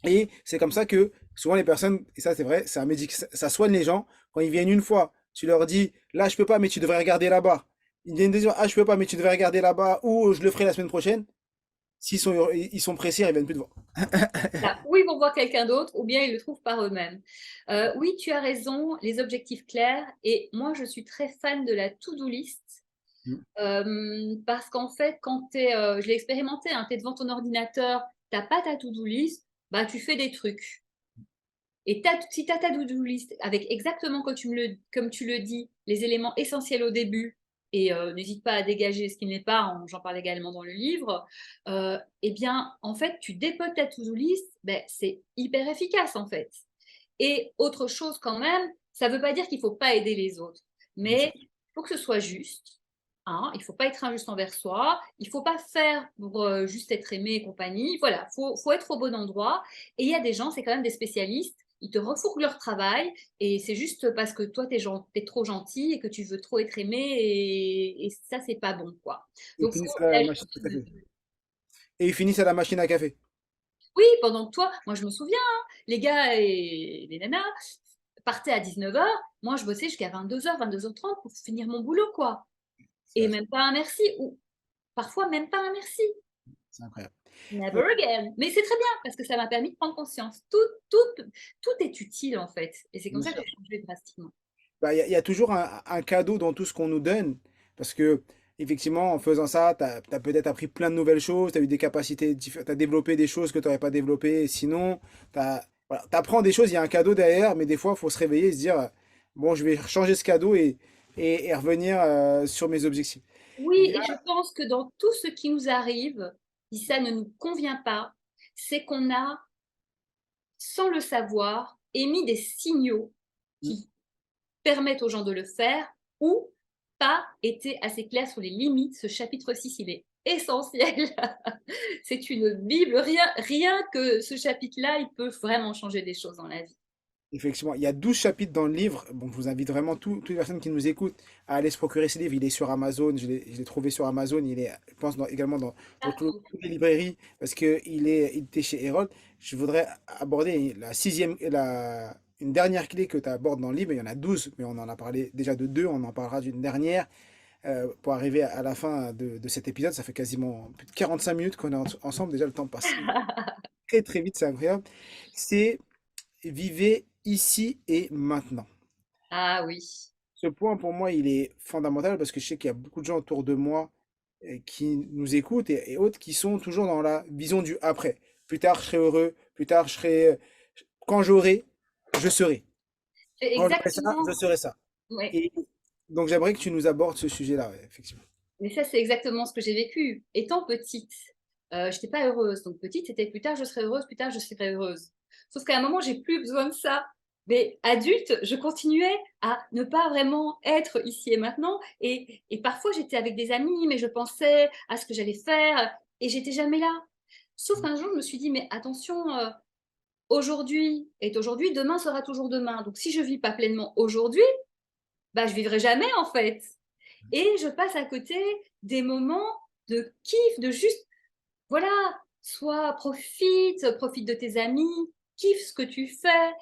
et c'est comme ça que souvent les personnes, et ça c'est vrai, c'est un ça soigne les gens. Quand ils viennent une fois, tu leur dis, là je peux pas, mais tu devrais regarder là-bas. Ils viennent dire, ah je peux pas, mais tu devrais regarder là-bas, ou je le ferai la semaine prochaine. Ils sont pressés, ils viennent plus te voir.
Là, ou ils vont voir quelqu'un d'autre, ou bien ils le trouvent par eux-mêmes. Oui, tu as raison, les objectifs clairs. Et moi, je suis très fan de la to-do list. Parce qu'en fait, quand je l'ai expérimenté, hein, tu es devant ton ordinateur, tu n'as pas ta to-do list, bah, tu fais des trucs. Et si tu as ta to-do list avec exactement comme tu le dis, les éléments essentiels au début, et n'hésite pas à dégager ce qui n'est pas, j'en parle également dans le livre, eh bien, en fait, tu dépotes ta to-do list, ben, c'est hyper efficace en fait. Et autre chose quand même, ça ne veut pas dire qu'il ne faut pas aider les autres,
Bien sûr.
mais il faut que ce soit juste. Hein, il ne faut pas être injuste envers soi, il ne faut pas faire pour juste être aimé et compagnie. Voilà, faut être au bon endroit. Et il y a des gens, c'est quand même des spécialistes, ils te refourguent leur travail et c'est juste parce que toi, tu es, trop gentil et que tu veux trop être aimé et ça, c'est pas bon, quoi.
Ils
Donc, faut
finissent la
la
machine, tout à fait. et ils finissent à la machine à café.
Oui, pendant que toi, moi je me souviens, hein, les gars et les nanas partaient à 19h, moi je bossais jusqu'à 22h, 22h30 pour finir mon boulot, quoi. Et
C'est
même pas un merci, ou parfois même pas un merci.
c'est incroyable.
Never
Donc,
again. Mais c'est très bien parce que ça m'a permis de prendre conscience. Tout est utile en fait. Et c'est comme
bien
ça que
sûr.
j'ai changé drastiquement.
Bah, il y a toujours un cadeau dans tout ce qu'on nous donne. Parce que, effectivement, en faisant ça, tu as peut-être appris plein de nouvelles choses, tu as eu des capacités, tu as développé des choses que tu n'aurais pas développées. Sinon, tu apprends des choses, il y a un cadeau derrière, mais des fois, il faut se réveiller et se dire, bon, je vais changer ce cadeau et revenir sur mes objectifs.
Oui,
Il y a-
et je pense que dans tout ce qui nous arrive, si ça ne nous convient pas, c'est qu'on a, sans le savoir, émis des signaux qui permettent aux gens de le faire ou pas été assez clair sur les limites. Ce chapitre 6, il est essentiel. C'est une Bible. Rien que ce chapitre-là, il peut vraiment changer des choses dans la vie.
Effectivement, il y a 12 chapitres dans le livre. Bon, je vous invite vraiment, toutes les personnes qui nous écoutent, à aller se procurer ce livre. Il est sur Amazon, je l'ai trouvé sur Amazon. Il est, je pense, également dans toutes les librairies, parce qu'il est édité chez Erol. Je voudrais aborder une dernière clé que tu abordes dans le livre. Il y en a 12, mais on en a parlé déjà de deux. On en parlera d'une dernière pour arriver à la fin de cet épisode. Ça fait quasiment plus de 45 minutes qu'on est ensemble. Déjà, le temps passe très très vite, c'est incroyable. C'est vivez ici et maintenant.
Ah oui.
Ce point, pour moi, il est fondamental parce que je sais qu'il y a beaucoup de gens autour de moi qui nous écoutent et autres qui sont toujours dans la vision du après. Plus tard, je serai heureux. Plus tard, je serai. Quand j'aurai, je serai.
C'est
Quand j'aurai ça, je
exactement.
serai ça.
Ouais.
Et donc, j'aimerais que tu nous abordes ce sujet-là, ouais, effectivement.
Mais ça, c'est exactement ce que j'ai vécu. Étant petite, je n'étais pas heureuse. Donc petite, c'était plus tard, je serai heureuse, plus tard, je serai heureuse. Sauf qu'à un moment, j'ai plus besoin de ça. Mais adulte, je continuais à ne pas vraiment être ici et maintenant. Et parfois, j'étais avec des amis, mais je pensais à ce que j'allais faire et j'étais jamais là. Sauf qu'un jour, je me suis dit, mais attention, aujourd'hui est aujourd'hui, demain sera toujours demain. Donc si je vis pas pleinement aujourd'hui, bah, je vivrai jamais en fait. Et je passe à côté des moments de kiff, de juste, voilà, soit profite de tes amis, kiffe ce que tu fais.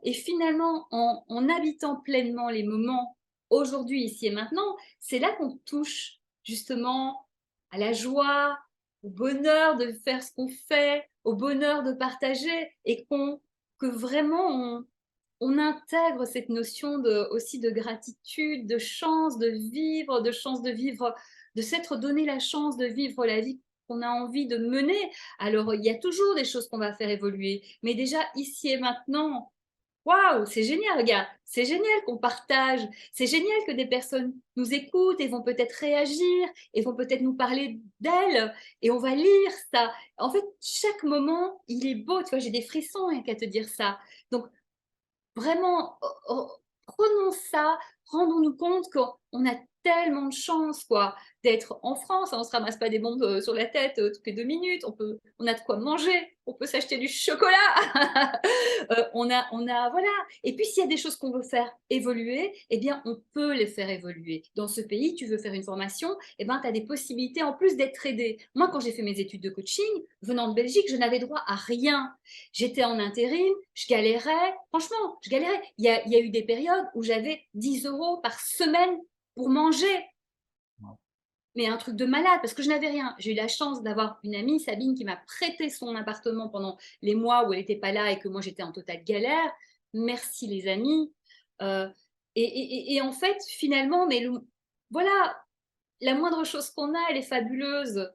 Et finalement, en habitant pleinement les moments aujourd'hui, ici et maintenant, c'est là qu'on touche justement à la joie, au bonheur de faire ce qu'on fait, au bonheur de partager et que vraiment on intègre cette notion aussi de gratitude, de chance de vivre, de s'être donné la chance de vivre la vie qu'on a envie de mener. Alors, il y a toujours des choses qu'on va faire évoluer, mais déjà ici et maintenant, waouh, c'est génial, gars, c'est génial qu'on partage, c'est génial que des personnes nous écoutent et vont peut-être réagir et vont peut-être nous parler d'elles et on va lire ça. En fait, chaque moment, il est beau, tu vois, j'ai des frissons rien qu'à te dire ça. Donc, vraiment, prenons ça, rendons-nous compte qu'on a tellement de chance quoi, d'être en France. On ne se ramasse pas des bombes sur la tête toutes les 2 minutes. On a de quoi manger. On peut s'acheter du chocolat. Voilà. Et puis, s'il y a des choses qu'on veut faire évoluer, eh bien, on peut les faire évoluer. Dans ce pays, tu veux faire une formation, eh ben, tu as des possibilités en plus d'être aidé. Moi, quand j'ai fait mes études de coaching, venant de Belgique, je n'avais droit à rien. J'étais en intérim, je galérais. Franchement, je galérais. Il y a eu des périodes où j'avais 10 euros par semaine pour manger. Mais un truc de malade, parce que je n'avais rien. J'ai eu la chance d'avoir une amie, Sabine, qui m'a prêté son appartement pendant les mois où elle n'était pas là et que moi j'étais en totale galère. Merci les amis. Euh, et en fait, finalement, voilà, la moindre chose qu'on a, elle est fabuleuse.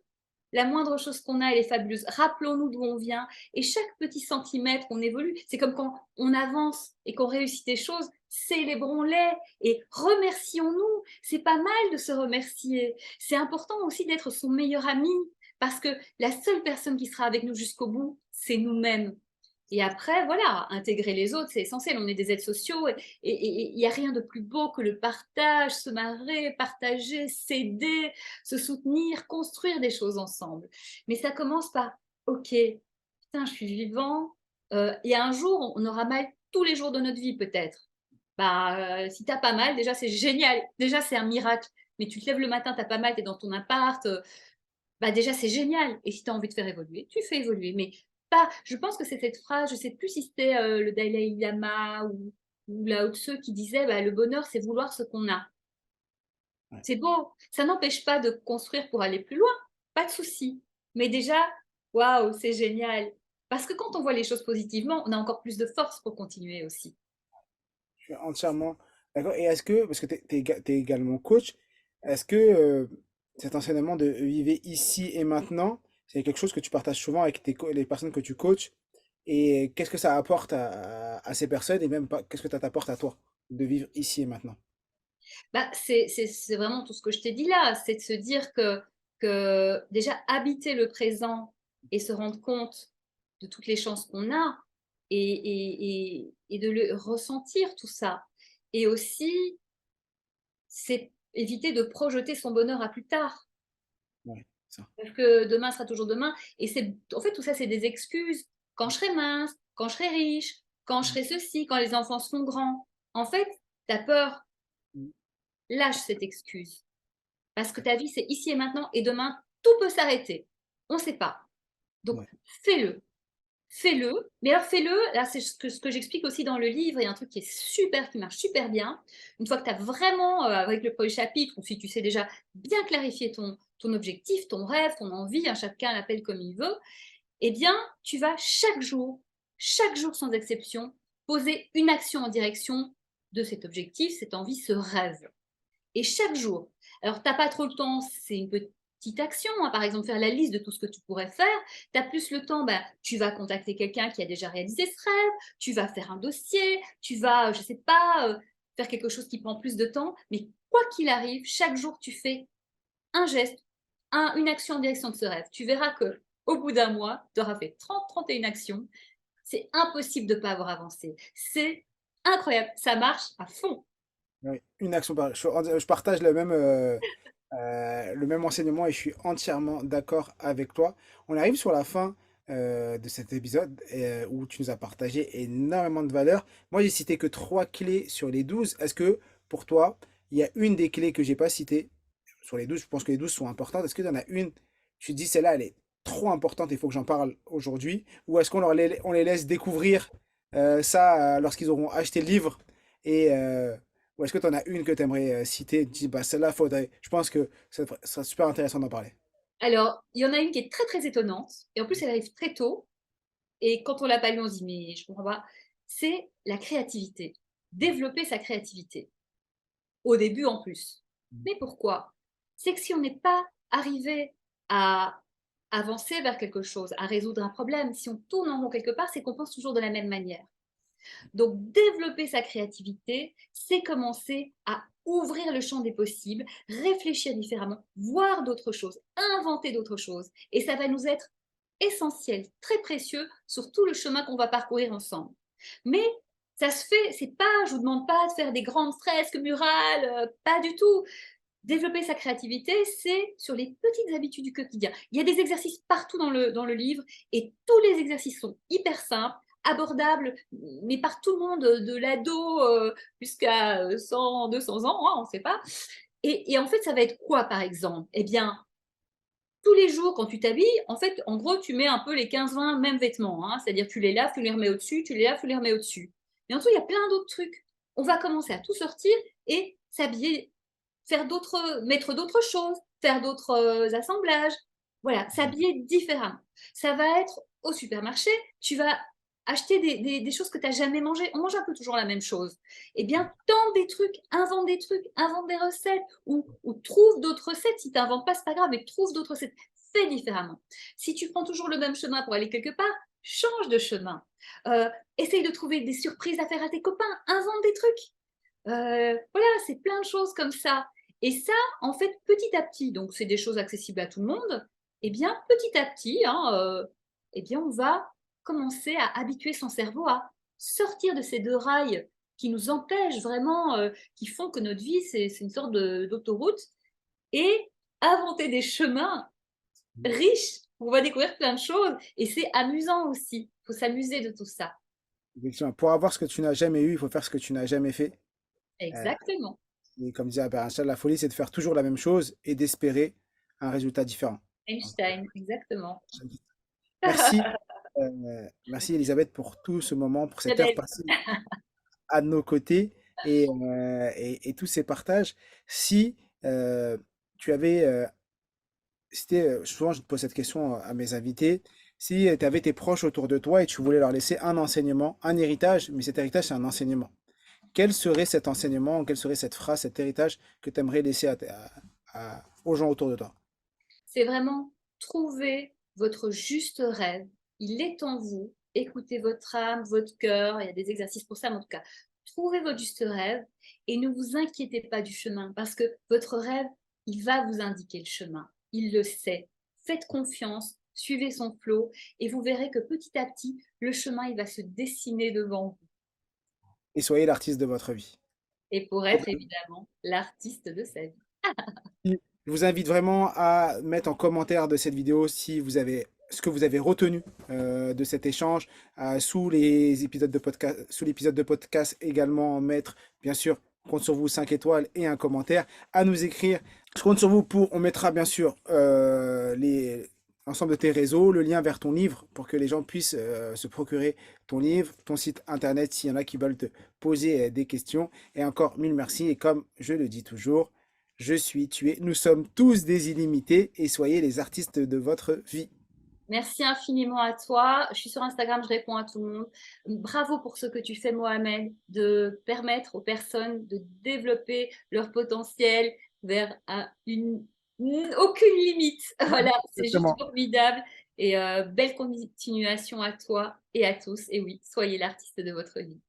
La moindre chose qu'on a, elle est fabuleuse. Rappelons-nous d'où on vient. Et chaque petit centimètre qu'on évolue, c'est comme quand on avance et qu'on réussit des choses, célébrons-les et remercions-nous. C'est pas mal de se remercier. C'est important aussi d'être son meilleur ami parce que la seule personne qui sera avec nous jusqu'au bout, c'est nous-mêmes. Et après, voilà, intégrer les autres, c'est essentiel. On est des êtres sociaux et il n'y a rien de plus beau que le partage, se marrer, partager, s'aider, se soutenir, construire des choses ensemble. Mais ça commence par, OK, putain, je suis vivant. Et un jour, on aura mal tous les jours de notre vie, peut-être. Bah, si tu n'as pas mal, déjà, c'est génial. Déjà, c'est un miracle. Mais tu te lèves le matin, tu n'as pas mal, tu es dans ton appart. bah déjà, c'est génial. Et si tu as envie de faire évoluer, tu fais évoluer. Mais pas, je pense que c'est cette phrase, je sais plus si c'était le Dalai Lama ou Lao Tse qui disait bah, le bonheur, c'est vouloir ce qu'on a.
Ouais.
C'est beau. Ça n'empêche pas de construire pour aller plus loin. Pas de souci. Mais déjà, waouh, c'est génial. Parce que quand on voit les choses positivement, on a encore plus de force pour continuer aussi.
Je suis entièrement d'accord. Et est-ce que, parce que tu es également coach, est-ce que cet enseignement de vivre ici et maintenant, c'est quelque chose que tu partages souvent avec les personnes que tu coaches? Et qu'est-ce que ça apporte à ces personnes et même pas, qu'est-ce que ça t'apporte à toi de vivre ici et maintenant?
Bah, c'est vraiment tout ce que je t'ai dit là. C'est de se dire que déjà habiter le présent et se rendre compte de toutes les chances qu'on a et de le ressentir tout ça. Et aussi, c'est éviter de projeter son bonheur à plus tard.
Ouais, ça.
Parce que demain sera toujours demain. Et c'est, en fait, tout ça, c'est des excuses. Quand je serai mince, quand je serai riche, quand je serai ceci, quand les enfants seront grands. En fait, tu as peur,
Mm.
lâche cette excuse. Parce que ta vie, c'est ici et maintenant. Et demain, tout peut s'arrêter. On ne sait pas. Donc,
Ouais.
fais-le. Fais-le. Mais alors, fais-le. Là, c'est ce que j'explique aussi dans le livre. Il y a un truc qui est super, qui marche super bien. Une fois que tu as vraiment, avec le premier chapitre, ou si tu sais déjà bien clarifier ton objectif, ton rêve, ton envie, hein, chacun l'appelle comme il veut, eh bien, tu vas chaque jour sans exception, poser une action en direction de cet objectif, cette envie, ce rêve. Et chaque jour. Alors, tu n'as pas trop le temps, c'est une petite action, hein, par exemple, faire la liste de tout ce que tu pourrais faire. Tu as plus le temps, ben, tu vas contacter quelqu'un qui a déjà réalisé ce rêve, tu vas faire un dossier, tu vas, je ne sais pas, faire quelque chose qui prend plus de temps. Mais quoi qu'il arrive, chaque jour, tu fais un geste, une action en direction de ce rêve. Tu verras que au bout d'un mois, tu auras fait 30-31 actions. C'est impossible de ne pas avoir avancé. C'est incroyable. Ça marche à fond.
Ouais. Une action par. Je partage le même enseignement et je suis entièrement d'accord avec toi. On arrive sur la fin de cet épisode où tu nous as partagé énormément de valeurs. Moi, j'ai cité que 3 clés sur les 12. Est-ce que pour toi, il y a une des clés que j'ai pas citées sur les 12? Je pense que les 12 sont importantes. Est-ce qu'il y en a une, tu te dis celle-là, elle est trop importante, il faut que j'en parle aujourd'hui? Ou est-ce on les laisse découvrir ça lorsqu'ils auront acheté le livre et, ou est-ce que tu en as une que tu aimerais citer? Tu dis, bah, celle-là, faudrait. Je pense que ça serait super intéressant d'en parler.
Alors, il y en a une qui est très, très étonnante. Et en plus, elle arrive très tôt. Et quand on l'a pas lu, on se dit, mais je comprends pas. C'est la créativité. Développer sa créativité. Au début, en plus. Mais pourquoi? C'est que si on n'est pas arrivé à avancer vers quelque chose, à résoudre un problème, si on tourne en rond quelque part, c'est qu'on pense toujours de la même manière. Donc, développer sa créativité, c'est commencer à ouvrir le champ des possibles, réfléchir différemment, voir d'autres choses, inventer d'autres choses. Et ça va nous être essentiel, très précieux sur tout le chemin qu'on va parcourir ensemble. Mais ça se fait, c'est pas, je vous demande pas de faire des grandes fresques murales, pas du tout. Développer sa créativité, c'est sur les petites habitudes du quotidien. Il y a des exercices partout dans le livre et tous les exercices sont hyper simples, abordables, mais par tout le monde, de l'ado jusqu'à 100, 200 ans, hein, on ne sait pas. Et en fait, ça va être quoi, par exemple? Eh bien, tous les jours, quand tu t'habilles, en fait, en gros, tu mets un peu les 15-20 mêmes vêtements. Hein, c'est-à-dire, tu les laves, tu les remets au-dessus, tu les laves, tu les remets au-dessus. Mais en tout, il y a plein d'autres trucs. On va commencer à tout sortir et s'habiller, mettre d'autres choses, faire d'autres assemblages. Voilà, s'habiller différemment. Ça va être au supermarché, tu vas acheter des choses que tu n'as jamais mangées. On mange un peu toujours la même chose. Eh bien, tente des trucs, invente des recettes ou trouve d'autres recettes. Si tu n'inventes pas, c'est pas grave, mais trouve d'autres recettes. Fais différemment. Si tu prends toujours le même chemin pour aller quelque part, change de chemin. Essaye de trouver des surprises à faire à tes copains. Invente des trucs. Voilà, c'est plein de choses comme ça. Et ça, en fait, petit à petit, donc c'est des choses accessibles à tout le monde, eh bien, petit à petit, hein, eh bien, on va commencer à habituer son cerveau à sortir de ces deux rails qui nous empêchent vraiment, qui font que notre vie, c'est une sorte d'autoroute, et inventer des chemins riches où on va découvrir plein de choses. Et c'est amusant aussi. Il faut s'amuser de tout ça.
Effectivement, pour avoir ce que tu n'as jamais eu, il faut faire ce que tu n'as jamais fait. Euh,
Exactement.
et comme disait Albert Einstein, la folie, c'est de faire toujours la même chose et d'espérer un résultat différent.
Einstein, exactement.
Merci, merci Elisabeth pour tout ce moment, pour cette heure
Isabelle,
passée à nos côtés et tous ces partages. Si euh, tu avais, souvent je te pose cette question à mes invités, si tu avais tes proches autour de toi et tu voulais leur laisser un enseignement, un héritage, mais cet héritage c'est un enseignement. Quel serait cet enseignement, quelle serait cette phrase, cet héritage que tu aimerais laisser aux gens autour de toi?
c'est vraiment trouver votre juste rêve. Il est en vous. Écoutez votre âme, votre cœur. Il y a des exercices pour ça, mais en tout cas, trouvez votre juste rêve et ne vous inquiétez pas du chemin parce que votre rêve, il va vous indiquer le chemin. Il le sait. Faites confiance, suivez son flot et vous verrez que petit à petit, le chemin, il va se dessiner devant vous.
Et soyez l'artiste de votre vie.
Et pour être évidemment l'artiste de sa vie.
Je vous invite vraiment à mettre en commentaire de cette vidéo si vous avez ce que vous avez retenu de cet échange sous les épisodes de podcast, sous l'épisode de podcast également mettre bien sûr compte sur vous 5 étoiles et un commentaire à nous écrire. Je compte sur vous pour on mettra bien sûr l'ensemble de tes réseaux, le lien vers ton livre pour que les gens puissent se procurer ton livre, ton site internet s'il y en a qui veulent te poser des questions. Et encore mille merci et comme je le dis toujours, je suis, tu es, nous sommes tous des illimités et soyez les artistes de votre vie.
Merci infiniment à toi. Je suis sur Instagram, je réponds à tout le monde. Bravo pour ce que tu fais, Mohamed, de permettre aux personnes de développer leur potentiel vers aucune limite. Voilà, c'est juste
Exactement.
formidable. Et belle continuation à toi et à tous. Et oui, soyez l'artiste de votre vie.